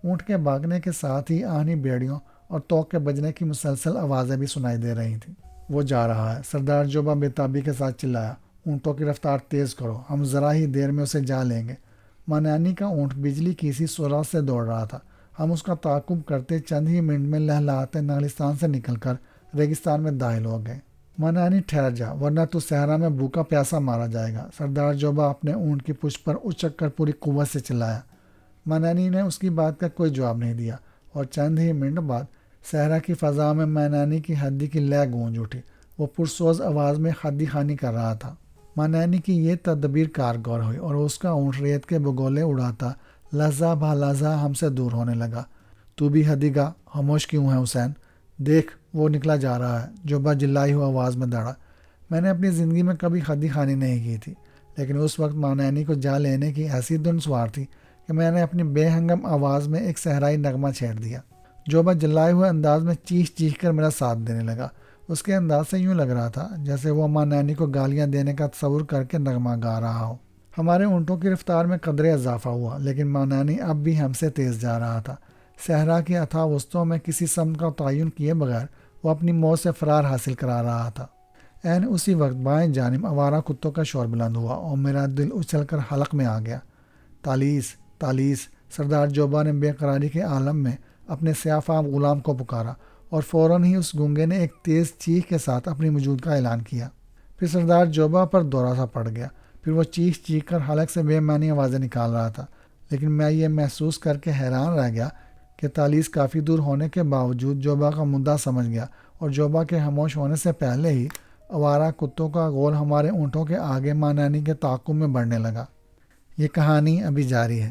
اونٹ کے بھاگنے کے ساتھ ہی آہنی بیڑیوں اور توق کے بجنے کی مسلسل آوازیں بھی سنائی دے رہی تھیں۔ وہ جا رہا ہے، سردار جوبا بے تابی کے ساتھ چلایا۔ اونٹوں کی رفتار تیز کرو، ہم ذرا ہی دیر میں اسے جا لیں گے۔ ماں نانی کا اونٹ بجلی کی سی سرعت سے دوڑ رہا تھا۔ ہم اس کا تعاقب کرتے چند ہی منٹ میں لہلاتے نگلستان سے نکل کر ریگستان میں داخل ہو گئے۔ ماں نانی ٹھہر جا، ورنہ تو صحرا میں بھوکا پیاسا مارا جائے گا، سردار جوبا اپنے اونٹ کی پشت پر اچک کر پوری قوت سے چلایا۔ ماں نانی نے اس کی بات کا کوئی جواب نہیں دیا، اور چند ہی منٹ بعد صحرا کی فضا میں ماں نانی کی ہڈی کی لے گونج اٹھی۔ وہ پرسوز آواز میں ہڈی خوانی کر رہا تھا۔ ماں نانی کی یہ تدبیر کارگر ہوئی، اور اس کا اونٹ ریت کے بگولے اڑاتا لحظہ بہ لحظہ ہم سے دور ہونے لگا۔ تو بھی ہڈی گا، خاموش کیوں ہے حسین؟ دیکھ، وہ نکلا جا رہا ہے، جوبا جلائی ہوئی آواز میں دڑا۔ میں نے اپنی زندگی میں کبھی ہڈی خوانی نہیں کی تھی، لیکن اس وقت ماں نانی کو جا لینے کی ایسی دھن سوار تھی کہ میں نے اپنی بے ہنگم آواز میں ایک صحرائی نغمہ چھیڑ دیا۔ جوبا جلائے ہوئے انداز میں چیخ چیخ کر میرا ساتھ دینے لگا۔ اس کے انداز سے یوں لگ رہا تھا جیسے وہ ماں نانی کو گالیاں دینے کا تصور کر کے نغمہ گا رہا ہو۔ ہمارے اونٹوں کی رفتار میں قدرے اضافہ ہوا، لیکن ماں نانی اب بھی ہم سے تیز جا رہا تھا۔ صحرا کی اتھاہ وسطوں میں کسی سمت کا تعین کیے بغیر وہ اپنی موت سے فرار حاصل کرا رہا تھا۔ عین اسی وقت بائیں جانب آوارہ کتوں کا شور بلند ہوا، اور میرا دل اچھل کر حلق میں آ گیا۔ تالیس، تالیس! سردار جوبا نے بے قراری کے عالم میں اپنے سیاہ فام غلام کو پکارا، اور فوراً ہی اس گونگے نے ایک تیز چیخ کے ساتھ اپنی وجود کا اعلان کیا۔ پھر سردار جوبا پر دورہ سا پڑ گیا۔ پھر وہ چیخ چیخ کر حلق سے بے معنی آوازیں نکال رہا تھا، لیکن میں یہ محسوس کر کے حیران رہ گیا کہ تالیس کافی دور ہونے کے باوجود جوبا کا مدعا سمجھ گیا، اور جوبا کے خاموش ہونے سے پہلے ہی آوارہ کتوں کا غول ہمارے اونٹوں کے آگے ماں نانی کے تعاقب میں بڑھنے لگا۔ یہ کہانی ابھی جاری ہے۔